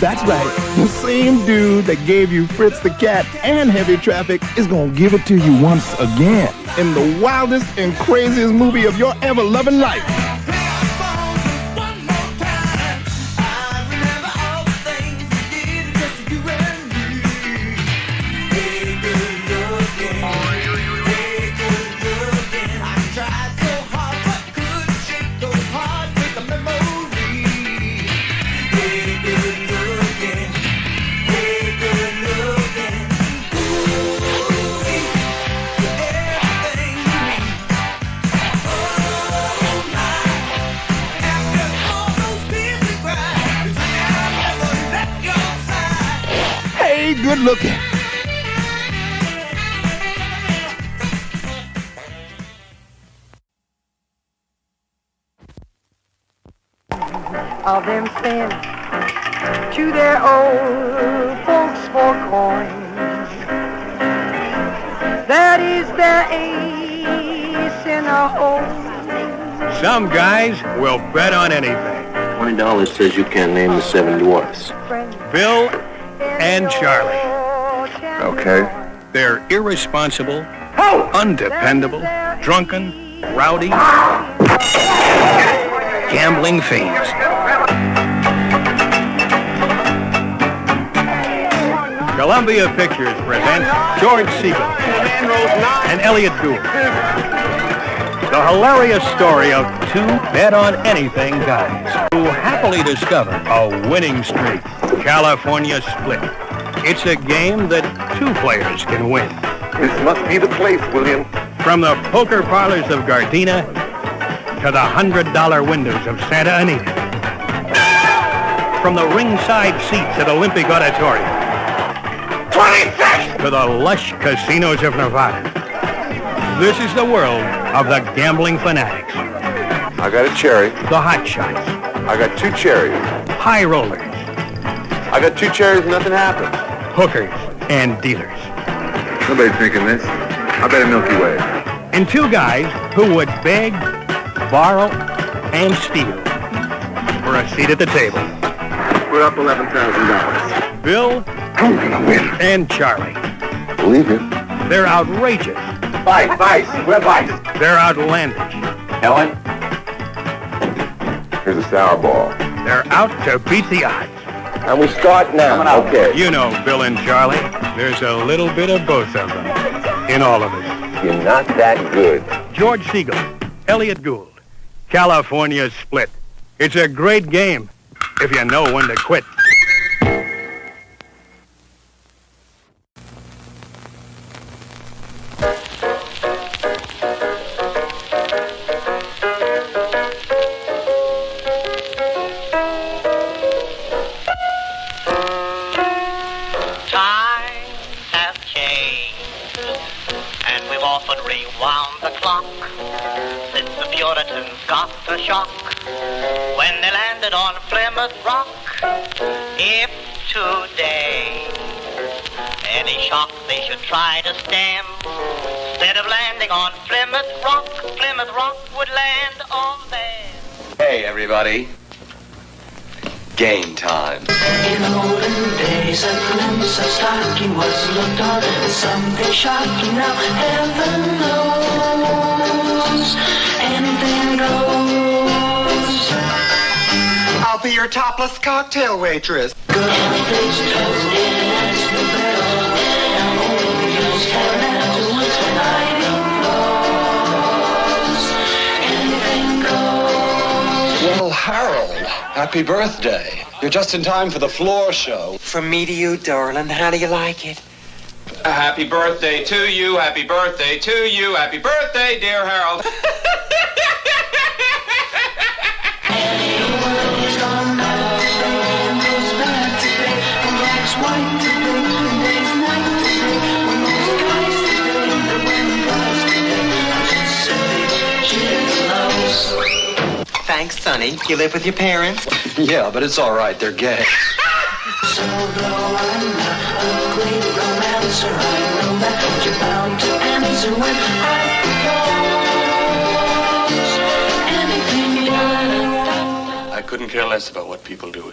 That's right. The same dude that gave you Fritz the Cat and Heavy Traffic is gonna give it to you once again in the wildest and craziest movie of your ever-loving life. Good looking. Of them send to their old folks for coins. That is their ace in a hole. Some guys will bet on anything. $20 says you can't name the 7 dwarfs. Bill and Charlie. Okay. They're irresponsible, undependable, drunken, rowdy, gambling fiends. Columbia Pictures presents George Siegel and Elliot Gould. The hilarious story of two bet-on-anything guys who happily discover a winning streak. California Split. It's a game that two players can win. This must be the place, William. From the poker parlors of Gardena to the $100 windows of Santa Anita. From the ringside seats at Olympic Auditorium. 26! To the lush casinos of Nevada. This is the world of the gambling fanatics. I got a cherry. The hot shots. I got 2 cherries. High rollers. I got 2 cherries, nothing happened. Hookers and dealers. Nobody's drinking this. I bet a Milky Way. And 2 guys who would beg, borrow, and steal for a seat at the table. Put up $11,000. Bill I'm gonna win. And Charlie. Believe you. They're outrageous. Vice. We're Vice. They're outlandish. Ellen? Here's a sour ball. They're out to beat the odds. And we start now. Okay. You know Bill and Charlie. There's a little bit of both of them in all of it. You're not that good. George Siegel, Elliot Gould, California Split. It's a great game if you know when to quit. Rewound the clock since the Puritans got the shock when they landed on Plymouth Rock. If today shock they should try to stem. Instead of landing on Plymouth Rock would land on them. Hey, everybody. Game time. In the olden days, a glimpse of stocking was looked on as something shocking. Now heaven knows anything goes. I'll be your topless cocktail waitress. Good things told in its new barrel, and only just heaven afterwards when night flows. Anything goes. Well, Harold, happy birthday. You're just in time for the floor show. From me to you, darling, how do you like it? Happy birthday to you, happy birthday to you, happy birthday, dear Harold. Thanks, Sonny. You live with your parents? Yeah, but it's all right. They're gay. So though I'm not a great romancer, I know that you're bound to answer when I propose. Anything you I couldn't care less about what people do,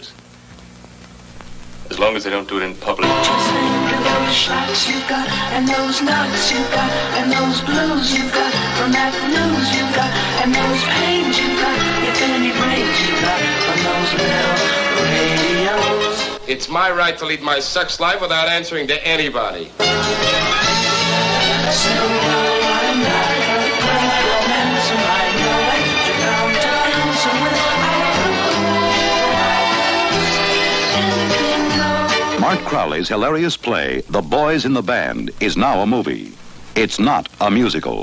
as long as they don't do it in public. just think of those shots you got, and those knocks you got, and those blues you got, from that news you got, and those pains you got, if any brains you got, from those little radios. It's my right to lead my sex life without answering to anybody. So though I'm not a great romancer, I know that you're bound to answer when I propose. Mark Crowley's hilarious play, The Boys in the Band, is now a movie. It's not a musical.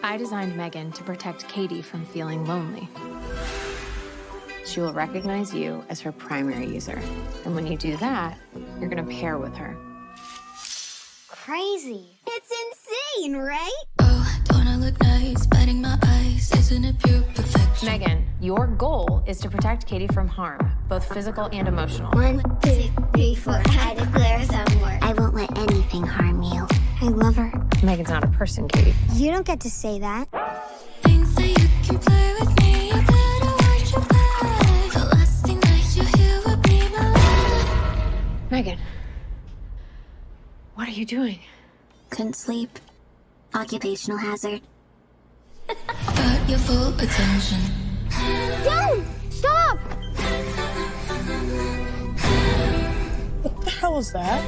I designed Megan to protect Katie from feeling lonely. She will recognize you as her primary user. And when you do that, you're gonna pair with her. Crazy. It's insane, right? Oh, don't I look nice? Biting my eyes, isn't it pure perfection? Megan, your goal is to protect Katie from harm, both physical and emotional. 1, 2, 3, 4. I declare some war. I won't let anything harm you. I love her. Megan's not a person, Katie. You don't get to say that. Things that you can play with me, you better watch your back. The last thing that you hear will be my love. Megan, what are you doing? Couldn't sleep. Occupational hazard. Got your full attention. Don't! Stop! What the hell is that?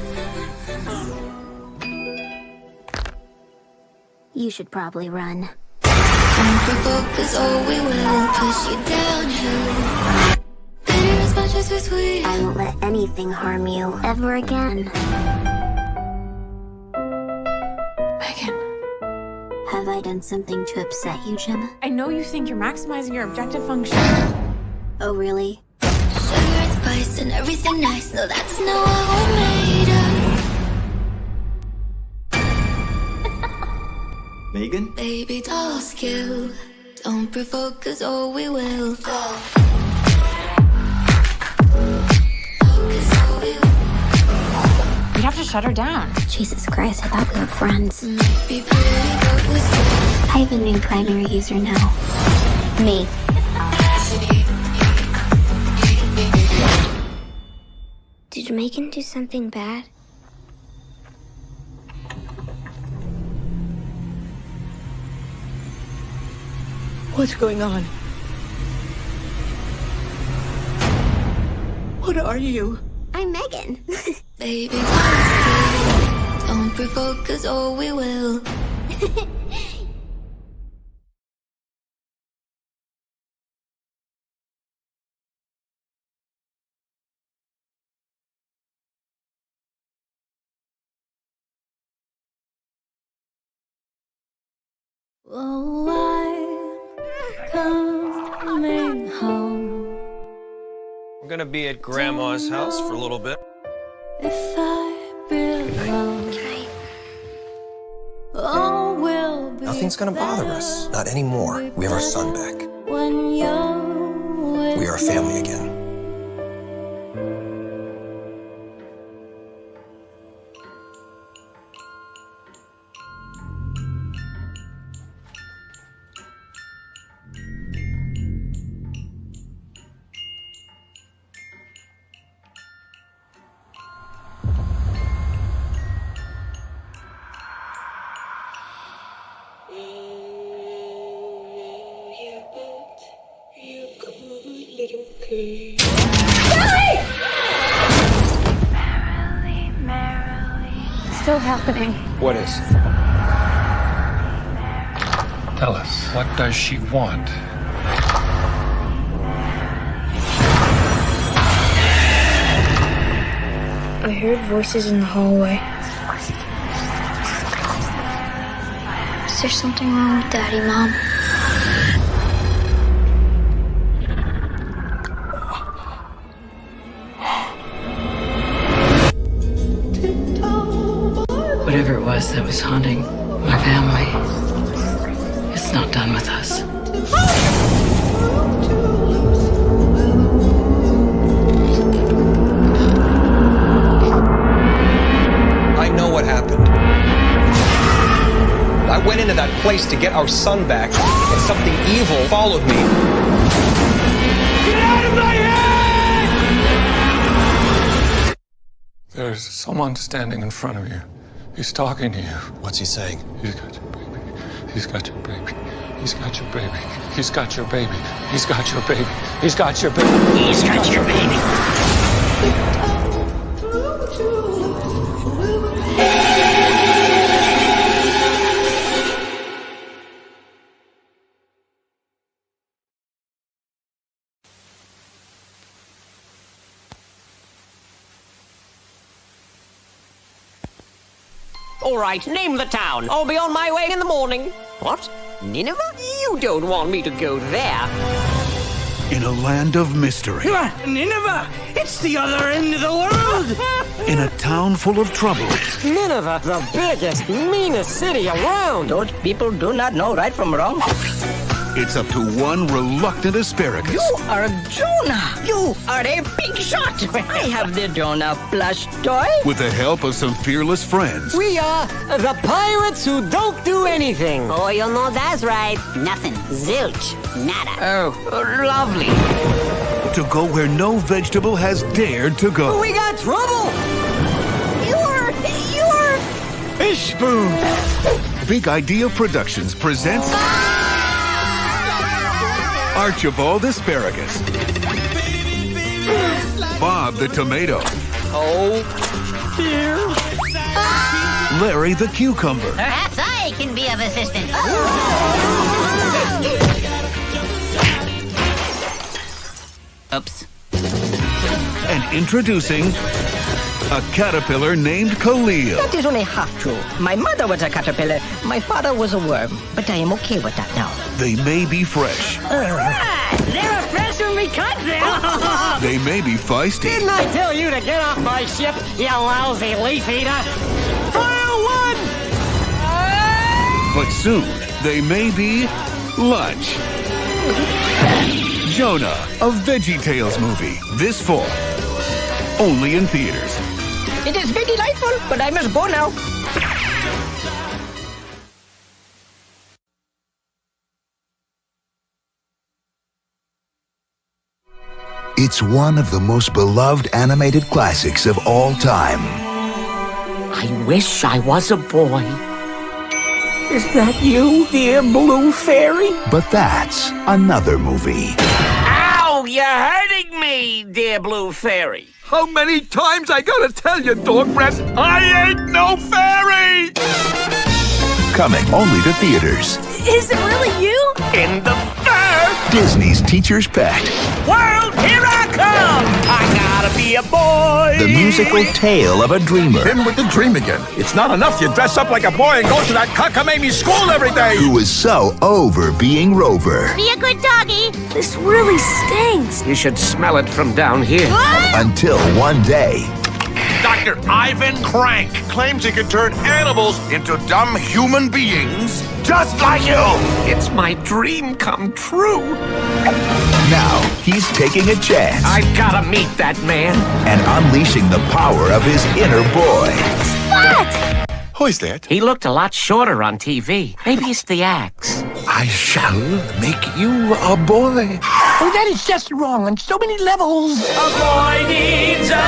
You should probably run. Don't provoke, 'cause oh, we will push you downhill. Bitter as much as we're sweet. I won't let anything harm you ever again. Megan. Have I done something to upset you, Gemma? I know you think you're maximizing your objective function. Oh, really? Sugar and spice and everything nice. No, that's not what we're made of. Megan? Baby, doll skill. Don't provoke, 'cause oh, we will go. You'd have to shut her down. Jesus Christ, I thought we were friends. Might be pretty, but we're still. I have a new primary user now. Me. Did Megan do something bad? What's going on? What are you? I'm Megan. Baby, doll skill. Don't provoke, 'cause oh, we will. Oh, I'm coming home. I'm gonna be at Grandma's house for a little bit. If I belong, all will be nothing's gonna bother us. Not anymore. We have our son back. We are a family again. Still happening. What is? Tell us, what does she want? I heard voices in the hallway. Is there something wrong with Daddy, Mom? Whatever it was that was haunting my family, it's not done with us. I know what happened. I went into that place to get our son back, and something evil followed me. Get out of my head! There's someone standing in front of you. He's talking to you. What's he saying? He's got your baby. He's got your baby. He's got your baby. He's got your baby. He's got your baby. He's got your baby. He's got your baby. All right, name the town. I'll be on my way in the morning. What? Nineveh? You don't want me to go there. In a land of mystery. Nineveh! It's the other end of the world! In a town full of trouble. Nineveh, the biggest, meanest city around. Those people do not know right from wrong. It's up to one reluctant asparagus. You are Jonah. You are a big shot. I have the Jonah plush toy. With the help of some fearless friends. We are the pirates who don't do anything. Oh, you know that's right. Nothing. Zilch. Nada. Oh, lovely. To go where no vegetable has dared to go. We got trouble. You're Fish Spoon. Big Idea Productions presents Archibald Asparagus. Bob the Tomato. Oh, dear. Larry the Cucumber. Perhaps I can be of assistance. Oops. And introducing a caterpillar named Khalil. That is only half true. My mother was a caterpillar. My father was a worm. But I am okay with that now. They may be fresh. They're a fresh when we cut them. They may be feisty. Didn't I tell you to get off my ship, you lousy leaf eater? Fire one! But soon, they may be lunch. Jonah, a VeggieTales movie, this fall. Only in theaters. It is very delightful, but I must go now. It's one of the most beloved animated classics of all time. I wish I was a boy. Is that you, dear blue fairy? But that's another movie. Ow! You're hurting me, dear blue fairy. How many times I gotta tell you, dog breath, I ain't no fairy! Coming only to theaters. Is it really you? In the fair! Disney's Teacher's Pet. World, here I come! I gotta be a boy! The musical tale of a dreamer. Him with the dream again. It's not enough you dress up like a boy and go to that cockamamie school every day! Who was so over being Rover. Be a good doggy. This really stinks. You should smell it from down here. Until one day, Dr. leader, Ivan Crank, claims he can turn animals into dumb human beings just like you. It's my dream come true. Now he's taking a chance I've gotta meet that man. and unleashing the power of his inner boy. What? Who is that? He looked a lot shorter on TV. Maybe it's the axe. I shall make you a boy. Oh, that is just wrong on so many levels. A boy needs a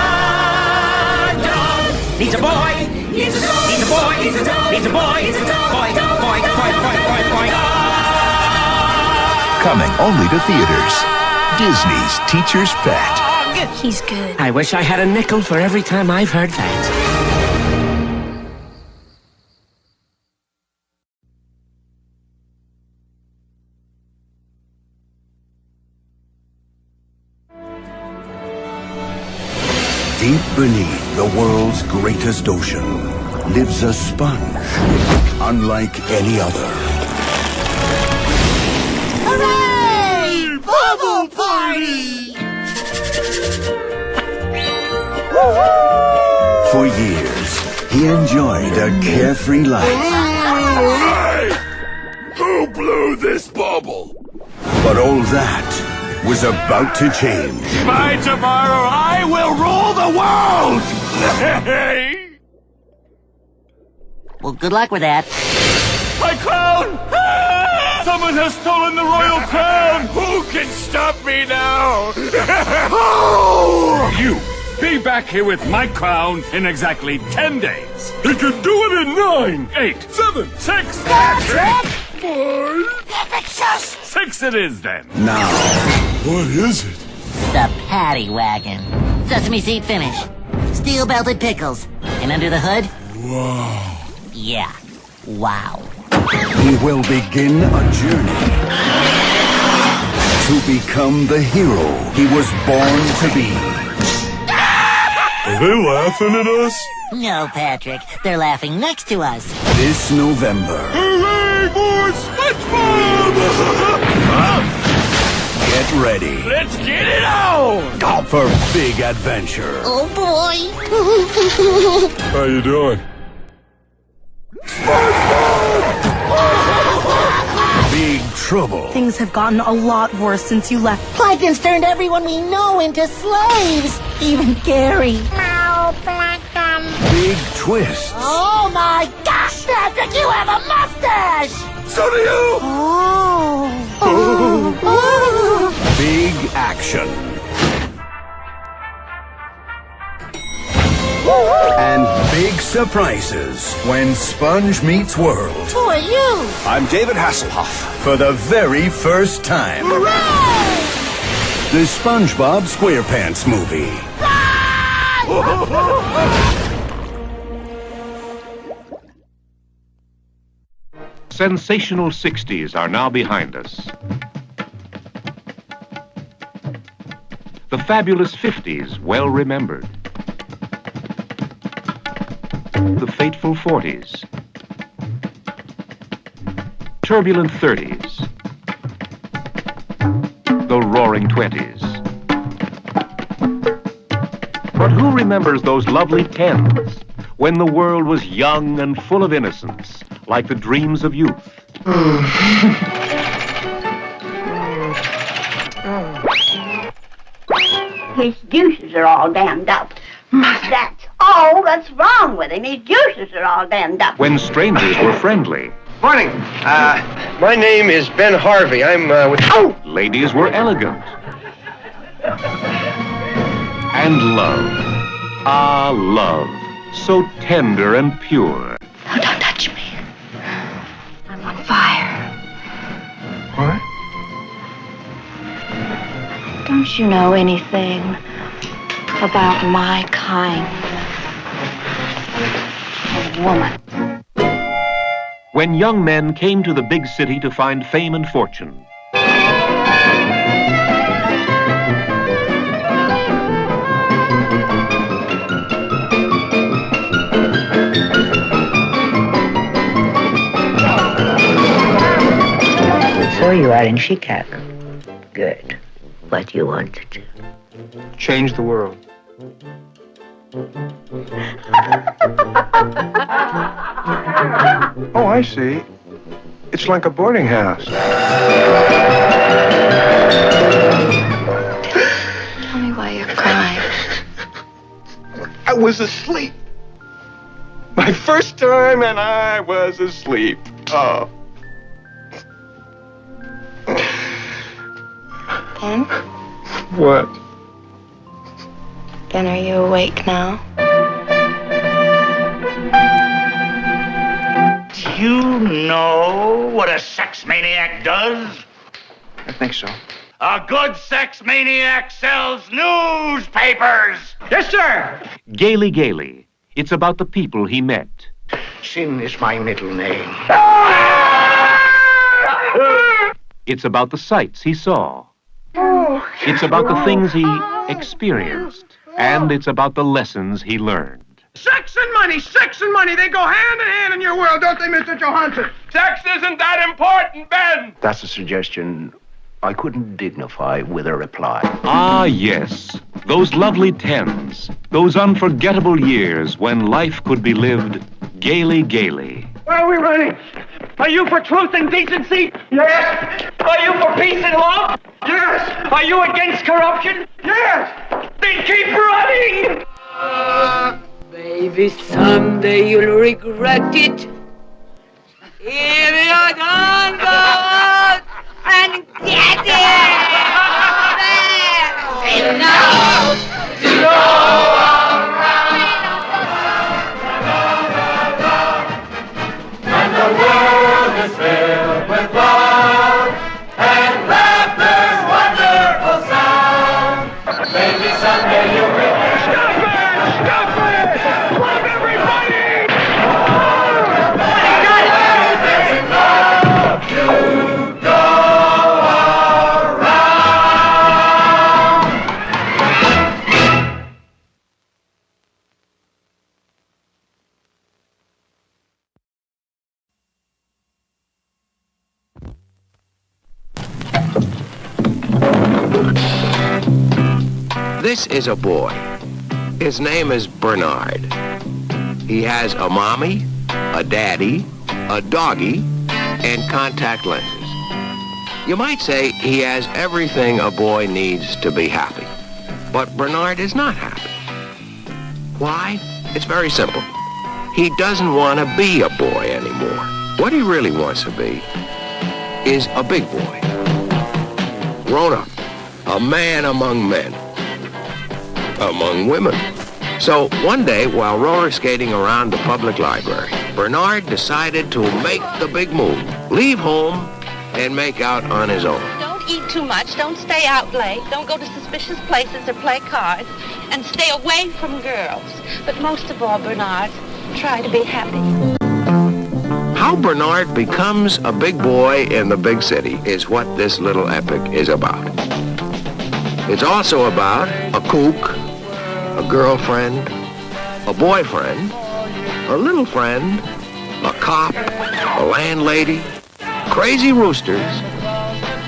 dog. Needs a boy. Needs a dog. Needs a boy. Needs a dog. Needs a boy. Needs a dog. Boy. Boy. Boy. Boy. Boy. Boy. Coming only to theaters. Disney's Teacher's Pet. He's good. I wish I had a nickel for every time I've heard that. Deep beneath the world's greatest ocean lives a sponge unlike any other. Hooray! Bubble party! For years, he enjoyed a carefree life. Hey! Who blew this bubble? But all that was about to change. By tomorrow, I will rule the world! Well, good luck with that. My crown! Someone has stolen the royal crown! Who can stop me now? You, be back here with my crown in exactly 10 days. He can do it in 9, 8, 7, 6, 5. 6 it is then. Now, What is it? The Patty Wagon. Sesame seed finish. Steel belted pickles. And under the hood? Wow. Yeah. Wow. he will begin a journey to become the hero he was born to be. Are they laughing at us? No, Patrick. They're laughing next to us. This November. Hooray for SpongeBob! Get ready. Let's get it on! For big adventure. Oh, boy. How you doing? Big trouble. Things have gotten a lot worse since you left. Plankton's turned everyone we know into slaves. Even Gary. Big twist. Oh, my gosh, Patrick, you have a mustache! So do you! Oh. Big action. And big surprises when Sponge meets World. Who are you? I'm David Hasselhoff. For the very first time. Hooray! The SpongeBob SquarePants movie. Sensational 60s are now behind us. The fabulous 50s, well remembered. The fateful 40s. Turbulent 30s. The roaring 20s. But who remembers those lovely 10s, when the world was young and full of innocence, like the dreams of youth? His juices are all dammed up. That's all that's wrong with him. His juices are all dammed up. When strangers were friendly. Morning. My name is Ben Harvey. I'm with... Oh! Ladies were elegant. And love. Ah, love. So tender and pure. No, don't touch me. I'm on fire. What? Don't you know anything about my kind of woman? When young men came to the big city to find fame and fortune. So you are in Chicago. Good. What do you want to do? Change the world. Oh, I see. It's like a boarding house. Tell me why you're crying. I was asleep. My first time, and I was asleep. Oh. Ben? What? Ben, are you awake now? Do you know what a sex maniac does? I think so. A good sex maniac sells newspapers! Yes, sir! Gaily Gaily. It's about the people he met. Sin is my middle name. It's about the sights he saw. It's about the things he experienced. And it's about the lessons he learned. Sex and money, they go hand in hand in your world, don't they, Mr. Johansson? Sex isn't that important, Ben! That's a suggestion I couldn't dignify with a reply. Ah, yes. Those lovely tens. Those unforgettable years when life could be lived gaily, gaily. Where are we running? Are you for truth and decency? Yes. Are you for peace and love? Yes. Are you against corruption? Yes. Then keep running! Maybe someday you'll regret it. If you don't go out and get it! Say no! No! And the world is filled with love and laughter's wonderful sound. Maybe someday you'll regret it. Stop it! Stop it! Love everybody! To go around. This is a boy. His name is Bernard. He has a mommy, a daddy, a doggy, and contact lenses. You might say he has everything a boy needs to be happy. But Bernard is not happy. Why? It's very simple. He doesn't want to be a boy anymore. What he really wants to be is a big boy. Grown up. A man among men. Among women. So one day, while roller skating around the public library, Bernard decided to make the big move, leave home, and make out on his own. Don't eat too much, don't stay out late, don't go to suspicious places or play cards, and stay away from girls. But most of all, Bernard, try to be happy. How Bernard becomes a big boy in the big city is what this little epic is about. It's also about a kook, a girlfriend, a boyfriend, a little friend, a cop, a landlady, crazy roosters.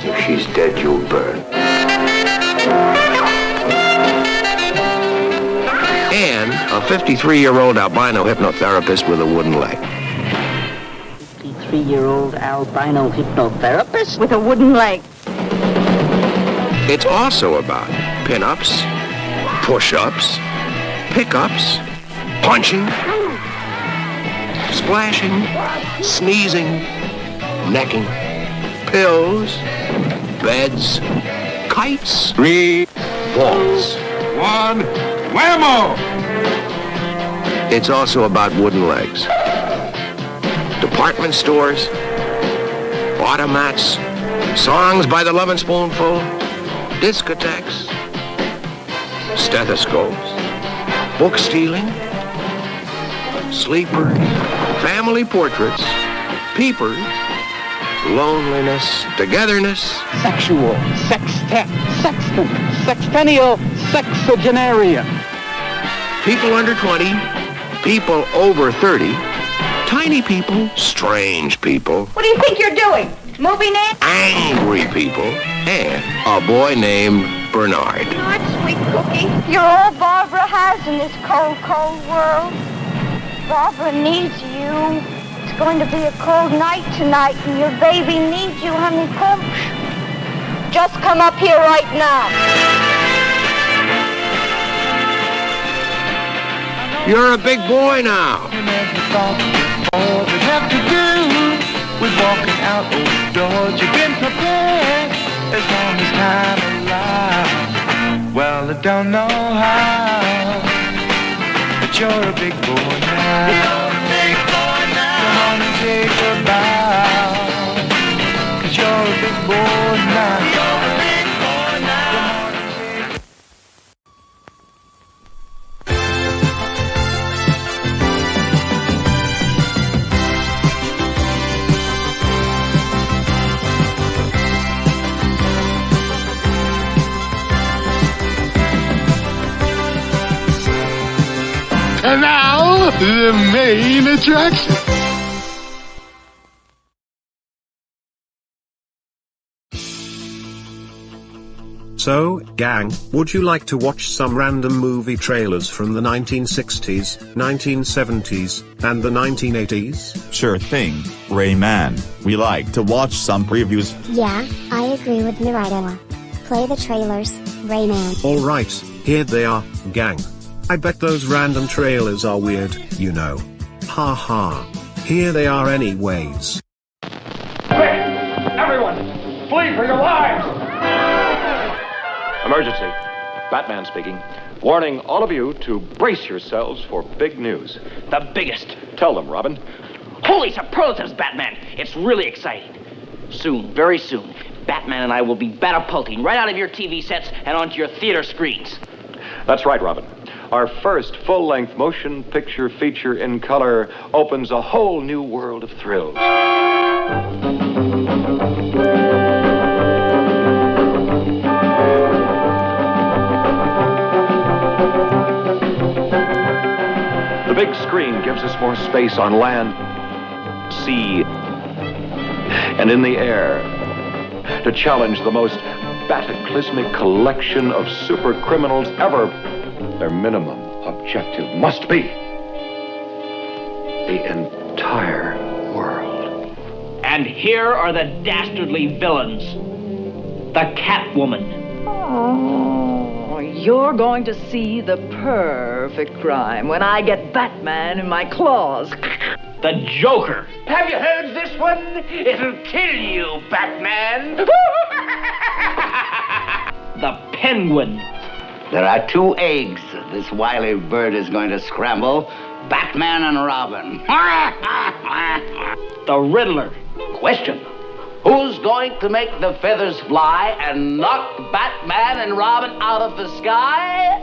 If she's dead, you'll burn. And a 53-year-old albino hypnotherapist with a wooden leg. 53-year-old albino hypnotherapist with a wooden leg. It's also about pin-ups, push-ups, pickups, punching, splashing, sneezing, necking, pills, beds, kites, 3 balls. 1 whammo! It's also about wooden legs. Department stores, automats, songs by the Lovin' Spoonful, discotheques, stethoscopes, book stealing, sleepers, family portraits, peepers, loneliness, togetherness, Sexual, sextet, sextant, sextennial, sexagenaria. people under 20, people over 30, tiny people, strange people, What do you think you're doing? Moving in? angry people, and a boy named Bernard. Not sweet cookie. You're all Barbara has in this cold, cold world. Barbara needs you. It's going to be a cold night tonight, and your baby needs you, honey punch. Just come up here right now. You're a big boy now. All we have to do with walking out those doors. You've been prepared as long as time allows. Well, I don't know how, but you're a big boy now. You're a big boy now. Come on and take a bow, 'cause you're a big boy now. You're a big boy now. Come on and take And now, the main attraction. So, gang, would you like to watch some random movie trailers from the 1960s, 1970s, and the 1980s? Sure thing, Rayman. We like to watch some previews. Yeah, I agree with Miranda. Play the trailers, Rayman. Alright, here they are, gang. I bet those random trailers are weird, you know. Ha ha. Here they are anyways. Quick! Everyone! Flee for your lives! Emergency. Batman speaking. Warning all of you to brace yourselves for big news. The biggest. Tell them, Robin. Holy superlatives, Batman! It's really exciting. Soon, very soon, Batman and I will be catapulting right out of your TV sets and onto your theater screens. That's right, Robin. Our first full-length motion picture feature in color opens a whole new world of thrills. The big screen gives us more space on land, sea, and in the air to challenge the most cataclysmic collection of super criminals ever. Their minimum objective must be the entire world. And here are the dastardly villains. The Catwoman. Oh, you're going to see the perfect crime when I get Batman in my claws. The Joker. Have you heard this one? It'll kill you, Batman. The Penguin. There are two eggs this wily bird is going to scramble. Batman and Robin. The Riddler. Question. Who's going to make the feathers fly and knock Batman and Robin out of the sky?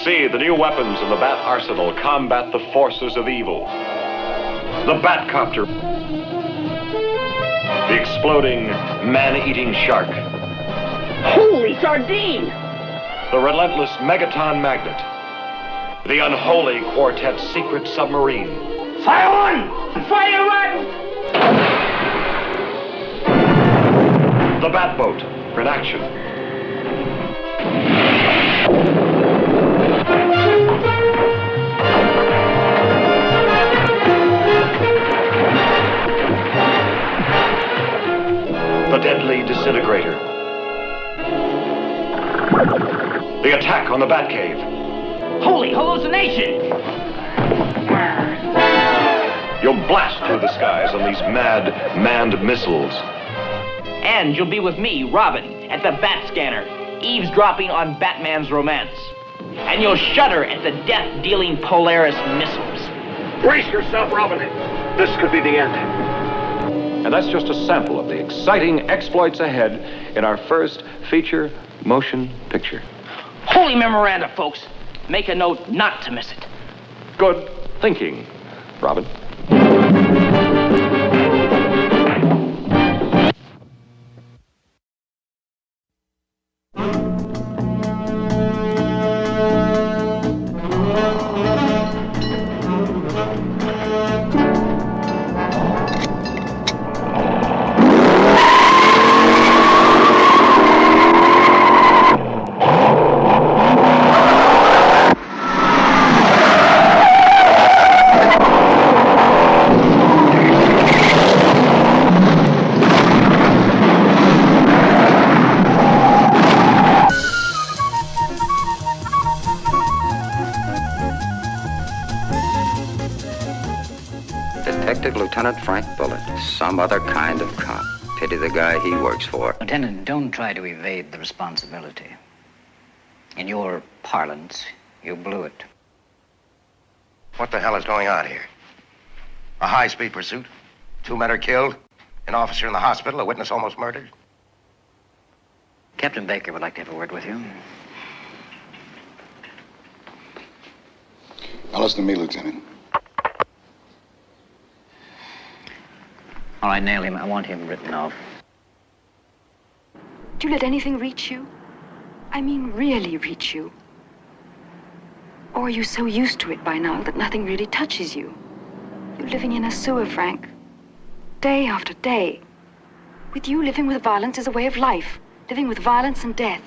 See, the new weapons in the Bat Arsenal combat the forces of evil. The Batcopter. The exploding, man-eating shark. Holy sardine! The relentless Megaton Magnet. The unholy Quartet's secret submarine. Fire one! Fire one! The Batboat in action. The deadly disintegrator. The attack on the Batcave. Holy hallucination! You'll blast through the skies on these mad, manned missiles. And you'll be with me, Robin, at the Bat Scanner, eavesdropping on Batman's romance. And you'll shudder at the death-dealing Polaris missiles. Brace yourself, Robin. This could be the end. And that's just a sample of the exciting exploits ahead in our first feature motion picture. Holy memoranda, folks. Make a note not to miss it. Good thinking, Robin. Detective Lieutenant Frank Bullitt. Some other kind of cop. Pity the guy he works for. Lieutenant, don't try to evade the responsibility. In your parlance, you blew it. What the hell is going on here? A high-speed pursuit? 2 men are killed? An officer in the hospital? A witness almost murdered? Captain Baker would like to have a word with you. Now listen to me, Lieutenant. All right, nail him. I want him written off. Do you let anything reach you? I mean, really reach you? Or are you so used to it by now that nothing really touches you? You're living in a sewer, Frank. Day after day. With you, living with violence is a way of life. Living with violence and death.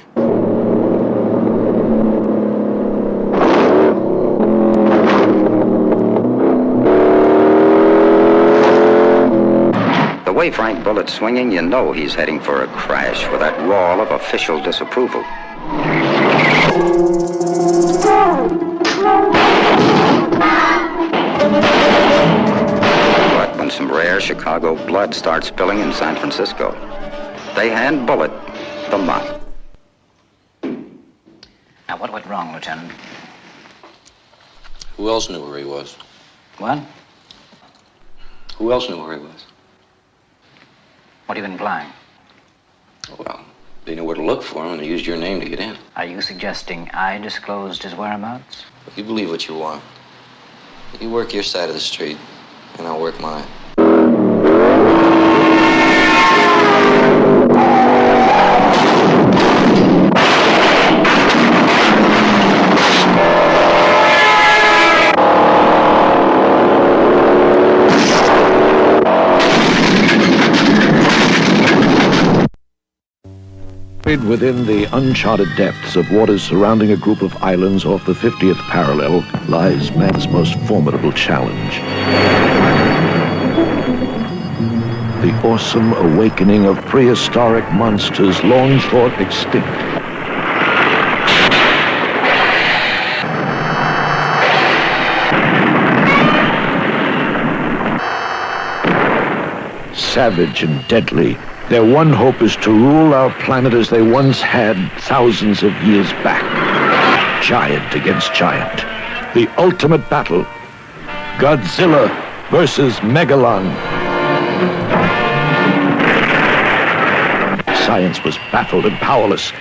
The way Frank Bullitt's swinging, you know he's heading for a crash with that wall of official disapproval. But when some rare Chicago blood starts spilling in San Francisco, they hand Bullitt the mop. Now, what went wrong, Lieutenant? Who else knew where he was? What? Who else knew where he was? What have you been implying? Well, they knew where to look for him and they used your name to get in. Are you suggesting I disclosed his whereabouts? You believe what you want. You work your side of the street, and I'll work mine. Within the uncharted depths of waters surrounding a group of islands off the 50th parallel lies man's most formidable challenge. The awesome awakening of prehistoric monsters long thought extinct. Savage and deadly, their one hope is to rule our planet as they once had thousands of years back. Giant against giant. The ultimate battle. Godzilla versus Megalon. Science was baffled and powerless.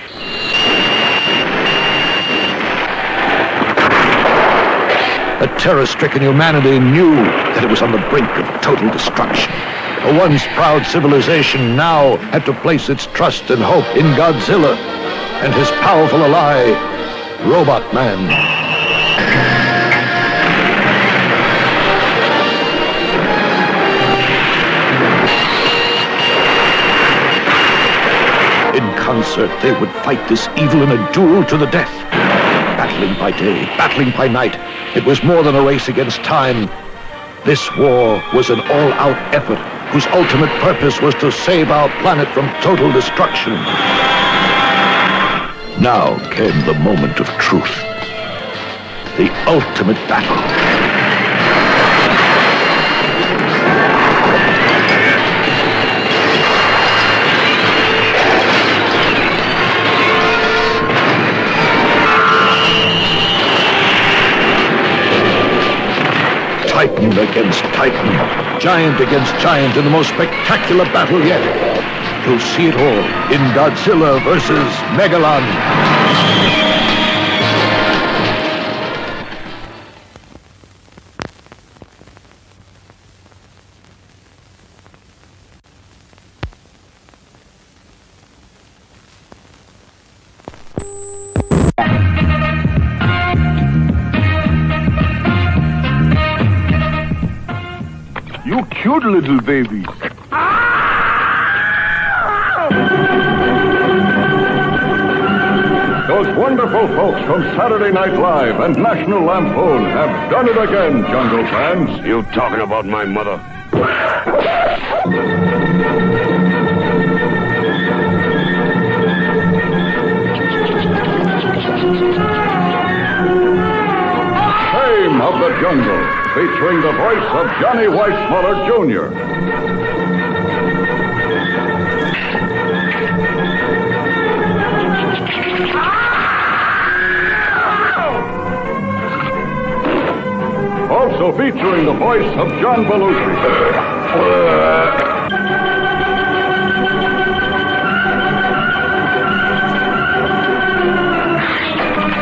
A terror-stricken humanity knew that it was on the brink of total destruction. A once proud civilization now had to place its trust and hope in Godzilla and his powerful ally, Robot Man. In concert, they would fight this evil in a duel to the death. Battling by day, battling by night. It was more than a race against time. This war was an all-out effort whose ultimate purpose was to save our planet from total destruction. Now came the moment of truth. The ultimate battle. Titan against Titan, giant against giant in the most spectacular battle yet. You'll see it all in Godzilla versus Megalon. You cute little baby. Those wonderful folks from Saturday Night Live and National Lampoon have done it again, Jungle fans. You talking about my mother? Shame of the jungle. featuring the voice of Johnny Weissmuller Jr. Also featuring the voice of John Belushi.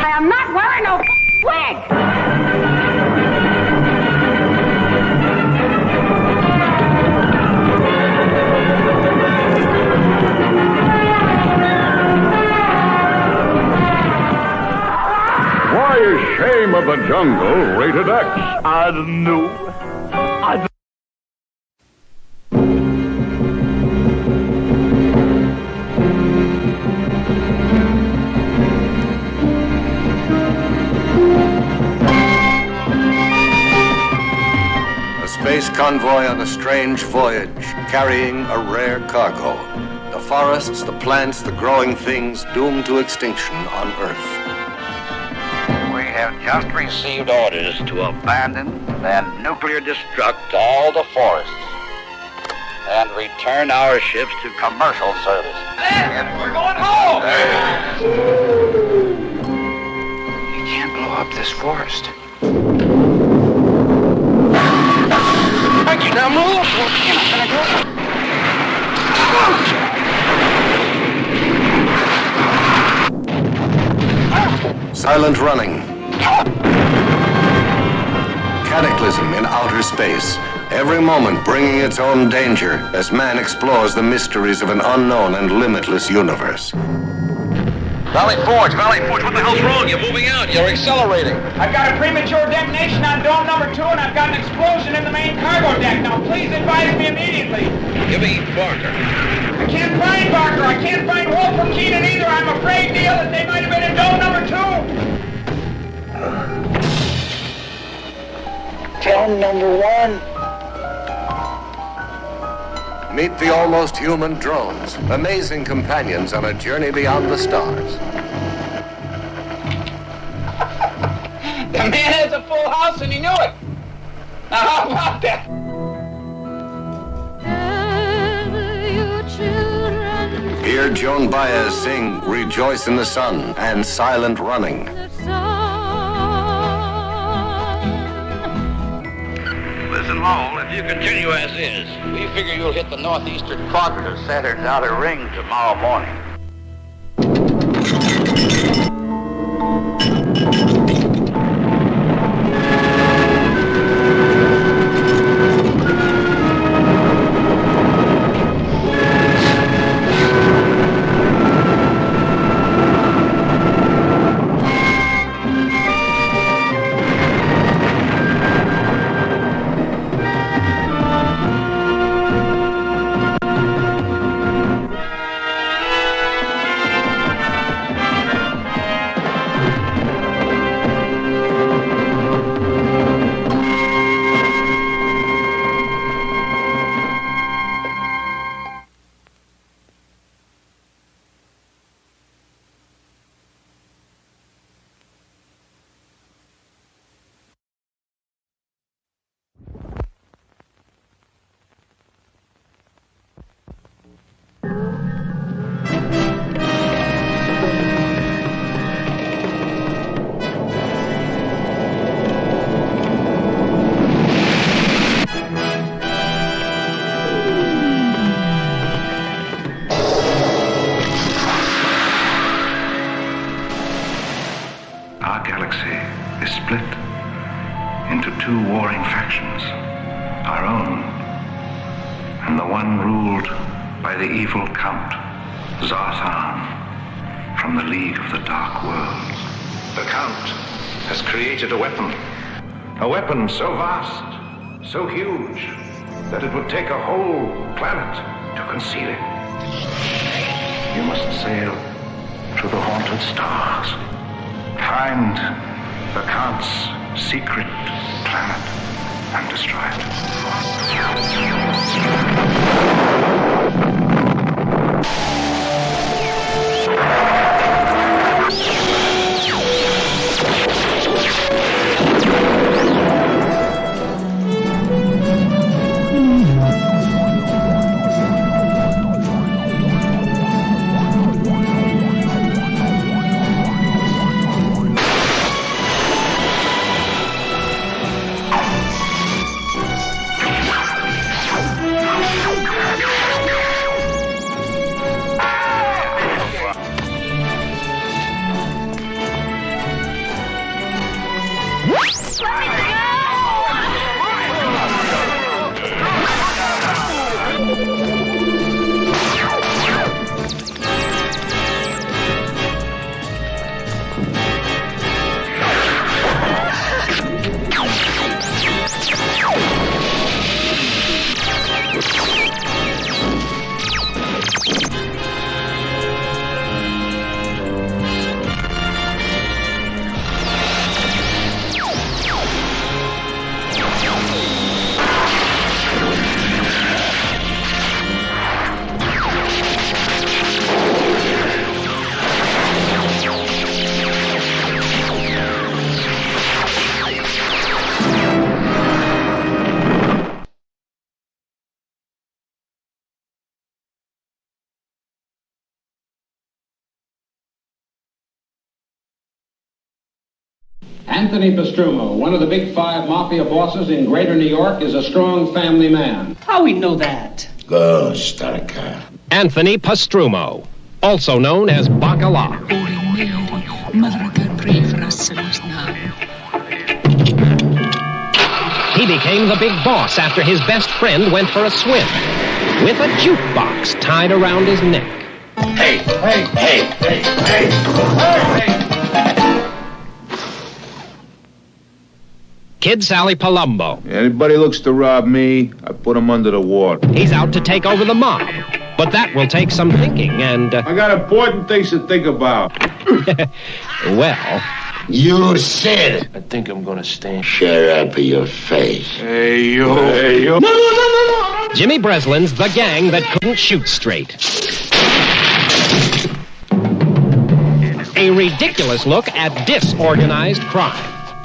I'm not wearing no wig. Why is Shame of the Jungle rated X? I don't know. Space convoy on a strange voyage, carrying a rare cargo. The forests, the plants, the growing things doomed to extinction on Earth. We have just received orders to abandon and nuclear destruct all the forests and return our ships to commercial service. We're going home. You can't blow up this forest. Now move! You're not gonna do it. Silent running. Cataclysm in outer space. Every moment bringing its own danger as man explores the mysteries of an unknown and limitless universe. Valley Forge, what the hell's wrong? You're moving out, you're accelerating. I've got a premature detonation on dome number 2, and I've got an explosion in the main cargo deck. Now, please advise me immediately. Give me Barker. I can't find Barker. I can't find Wolf or Keenan either. I'm afraid, Neil, that they might have been in dome number 2. Dome number 1. Meet the almost human drones, amazing companions on a journey beyond the stars. The man has a full house and he knew it. Now how about that? Hear Joan Baez sing Rejoice in the Sun and Silent Running. Listen, Lowell, if you continue as is, we figure you'll hit the northeastern quadrant of Saturn's outer ring tomorrow morning. Our galaxy is split into two warring factions, our own, and the one ruled by the evil Count Zarthan from the League of the Dark Worlds. The Count has created a weapon so vast, so huge, that it would take a whole planet to conceal it. You must sail to the haunted stars. Find the Count's secret planet and destroy Anthony Pastrumo, one of the big five mafia bosses in greater New York, is a strong family man. How we know that? Go, Starka. Anthony Pastrumo, also known as Bacala. He became the big boss after his best friend went for a swim with a jukebox tied around his neck. Hey, hey, hey, hey, hey, hey! Kid Sally Palumbo. Anybody looks to rob me, I put him under the water. He's out to take over the mob, but that will take some thinking and... I got important things to think about. Well... You said it. I think I'm gonna stand. Shut up in your face. Hey, yo. Hey, yo. No. Jimmy Breslin's the gang that couldn't shoot straight. A ridiculous look at disorganized crime.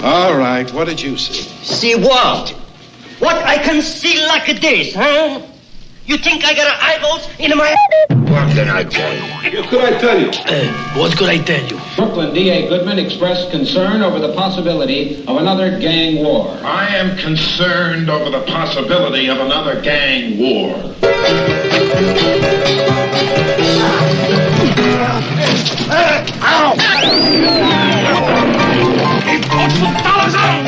All right, what did you see? See what? What I can see like this, huh? You think I got eyeballs in my head? What can I tell you? What could I tell you? What could I tell you? Brooklyn D.A. Goodman expressed concern over the possibility of another gang war. I am concerned over the possibility of another gang war. Ow! He put some dollars out!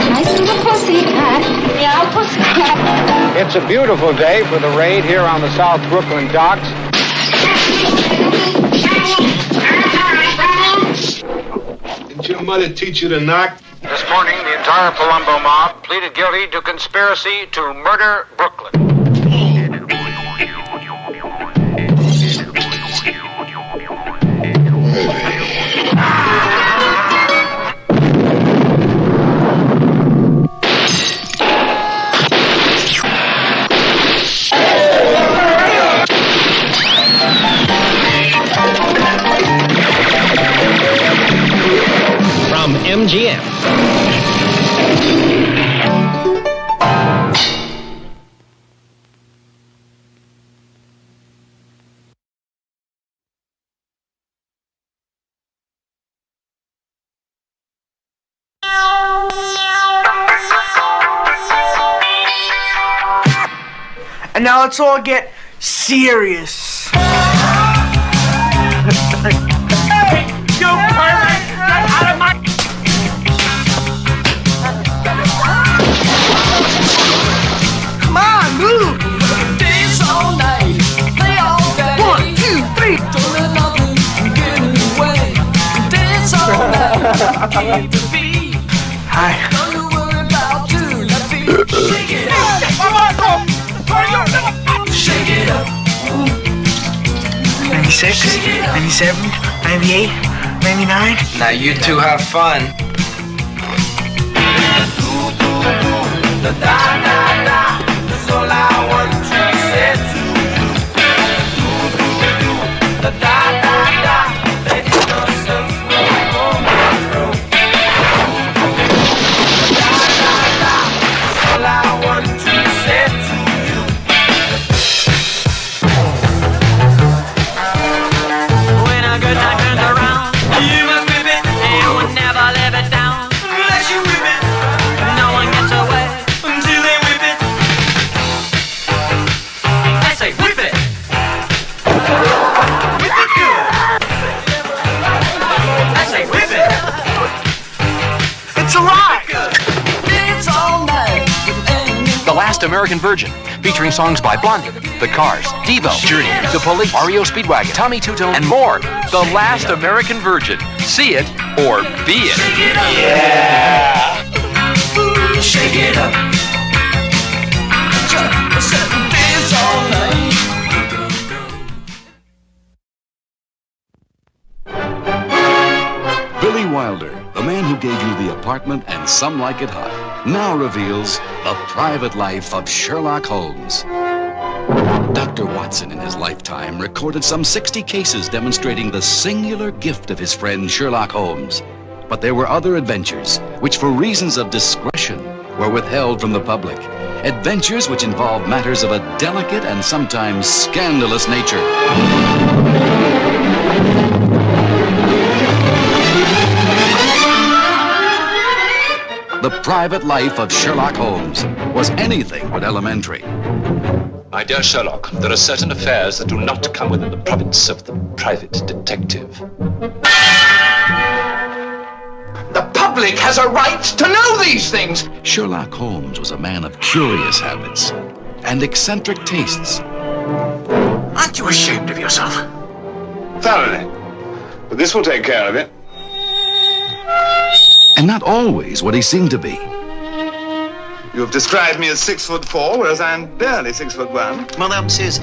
Nice little pussycat. Yeah, pussycat. It's a beautiful day for the raid here on the South Brooklyn docks. Didn't your mother teach you to knock? This morning, the entire Palumbo mob pleaded guilty to conspiracy to murder Brooklyn. From MGM. And now let's all get serious. Hey, you pervert! Get out of my... Come on, move! Dance all night, play all day. 1, 2, 3. Don't let nothing get in the way. Dance all night, keep the beat. Hi. Don't you worry about you, let me shake it up. Shake it up. 96, 97, 98, 99. Now you two have fun. That's all I want to say to you. Let innocence roam on the road. That's all I want to say to you. When a good night turns around, you must whip it and will never live it down. Unless you whip it, no one gets away until they whip it. I say whip it. Whip it good. I say whip it. It's alive! It's all night. The Last American Virgin, featuring songs by Blondie, The Cars, Devo, Journey, The Police, REO Speedwagon, Tommy Tutone, and more. The Last American Virgin. See it or be it. Yeah. Shake it up. Dance all night. Billy Wilder, the man who gave you The Apartment and Some Like It Hot, now reveals the private life of Sherlock Holmes. Dr. Watson, in his lifetime, recorded some 60 cases demonstrating the singular gift of his friend Sherlock Holmes. But there were other adventures, which for reasons of discretion were withheld from the public. Adventures which involve matters of a delicate and sometimes scandalous nature. The private life of Sherlock Holmes was anything but elementary. My dear Sherlock, there are certain affairs that do not come within the province of the private detective. The public has a right to know these things. Sherlock Holmes was a man of curious habits and eccentric tastes. Aren't you ashamed of yourself? Thoroughly. But this will take care of it. And not always what he seemed to be. You have described me as 6'4", whereas I'm barely 6'1". Madame says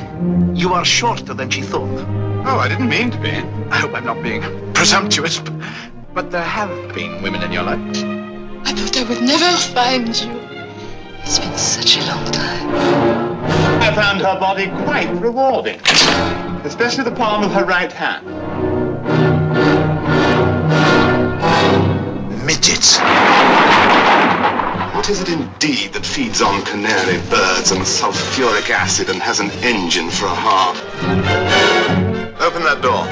you are shorter than she thought. Oh, I didn't mean to be. I hope I'm not being presumptuous, But there have been women in your life. I thought I would never find you. It's been such a long time. I found her body quite rewarding, especially the palm of her right hand. midgets. What is it indeed that feeds on canary birds and sulfuric acid and has an engine for a heart? Open that door.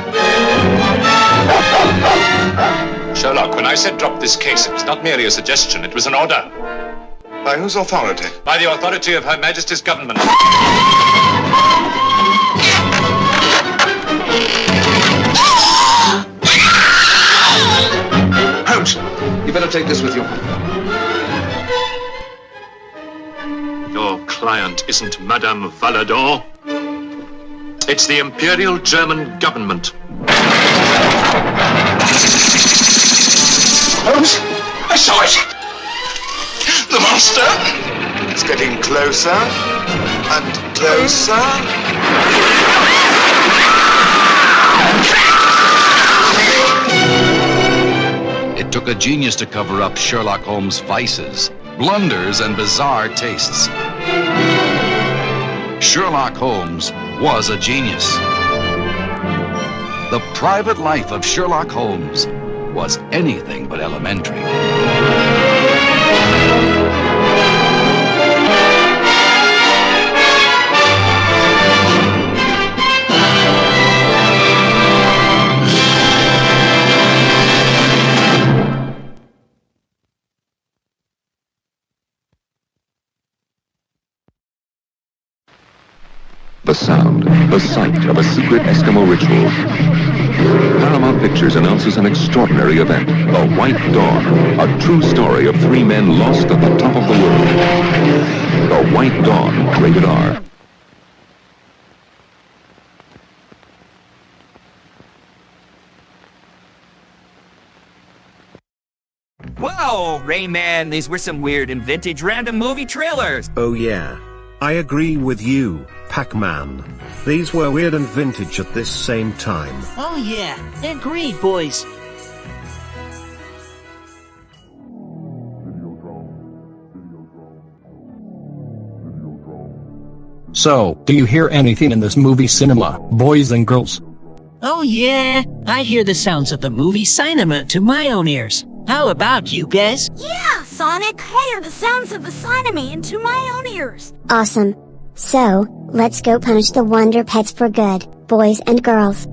Sherlock, when I said drop this case, it was not merely a suggestion, it was an order. By whose authority? By the authority of Her Majesty's government. Holmes, you better take this with you. Your client isn't Madame Valadon. It's the Imperial German government. Holmes, I saw it! The monster! It's getting closer and closer. It took a genius to cover up Sherlock Holmes' vices, blunders, and bizarre tastes. Sherlock Holmes was a genius. The private life of Sherlock Holmes was anything but elementary. The sound, the sight of a secret Eskimo ritual. Paramount Pictures announces an extraordinary event, The White Dawn, a true story of three men lost at the top of the world. The White Dawn, rated R. Whoa, Rayman, these were some weird and vintage random movie trailers. Oh yeah. I agree with you, Pac-Man. These were weird and vintage at this same time. Oh yeah, agreed, boys. So, do you hear anything in this movie cinema, boys and girls? Oh yeah, I hear the sounds of the movie cinema to my own ears. How about you guys? Yeah, Sonic, I hear the sounds of the cinema into my own ears. Awesome. So, let's go punish the Wonder Pets for good, boys and girls.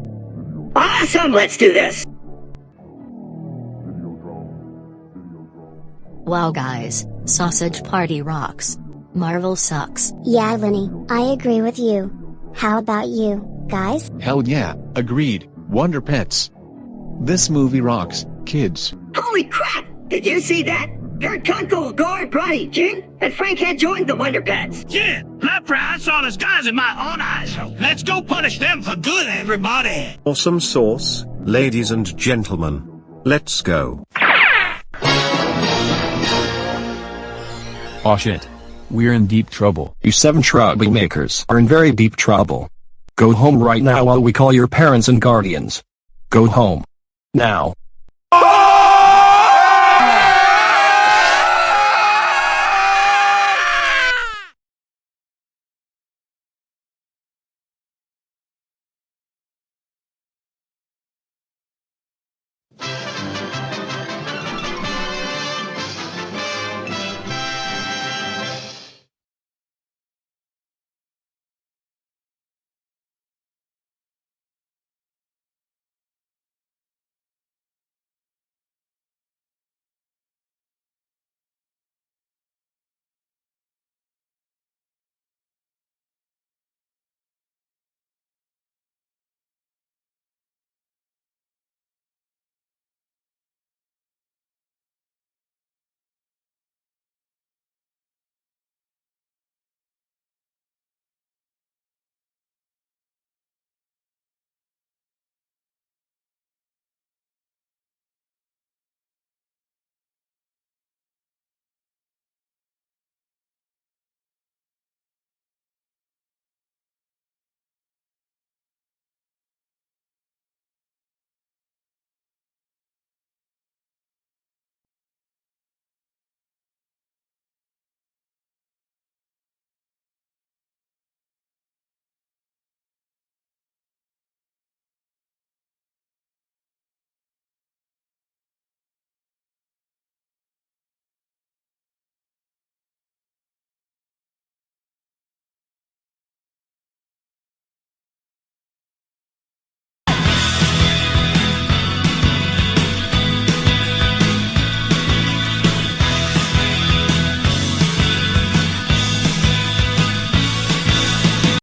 Awesome, let's do this. Wow guys, Sausage Party rocks. Marvel sucks. Yeah, Lenny, I agree with you. How about you, guys? Hell yeah, agreed. Wonder Pets. This movie rocks, kids. Holy crap! Did you see that? Your Uncle Gore, Brody, Jing, and Frank had joined the Wonder Pets. Yeah, I saw those guys in my own eyes. Let's go punish them for good, everybody. Awesome sauce, ladies and gentlemen. Let's go. Oh shit. We're in deep trouble. You 7 troublemakers are in very deep trouble. Go home right now while we call your parents and guardians. Go home. Now.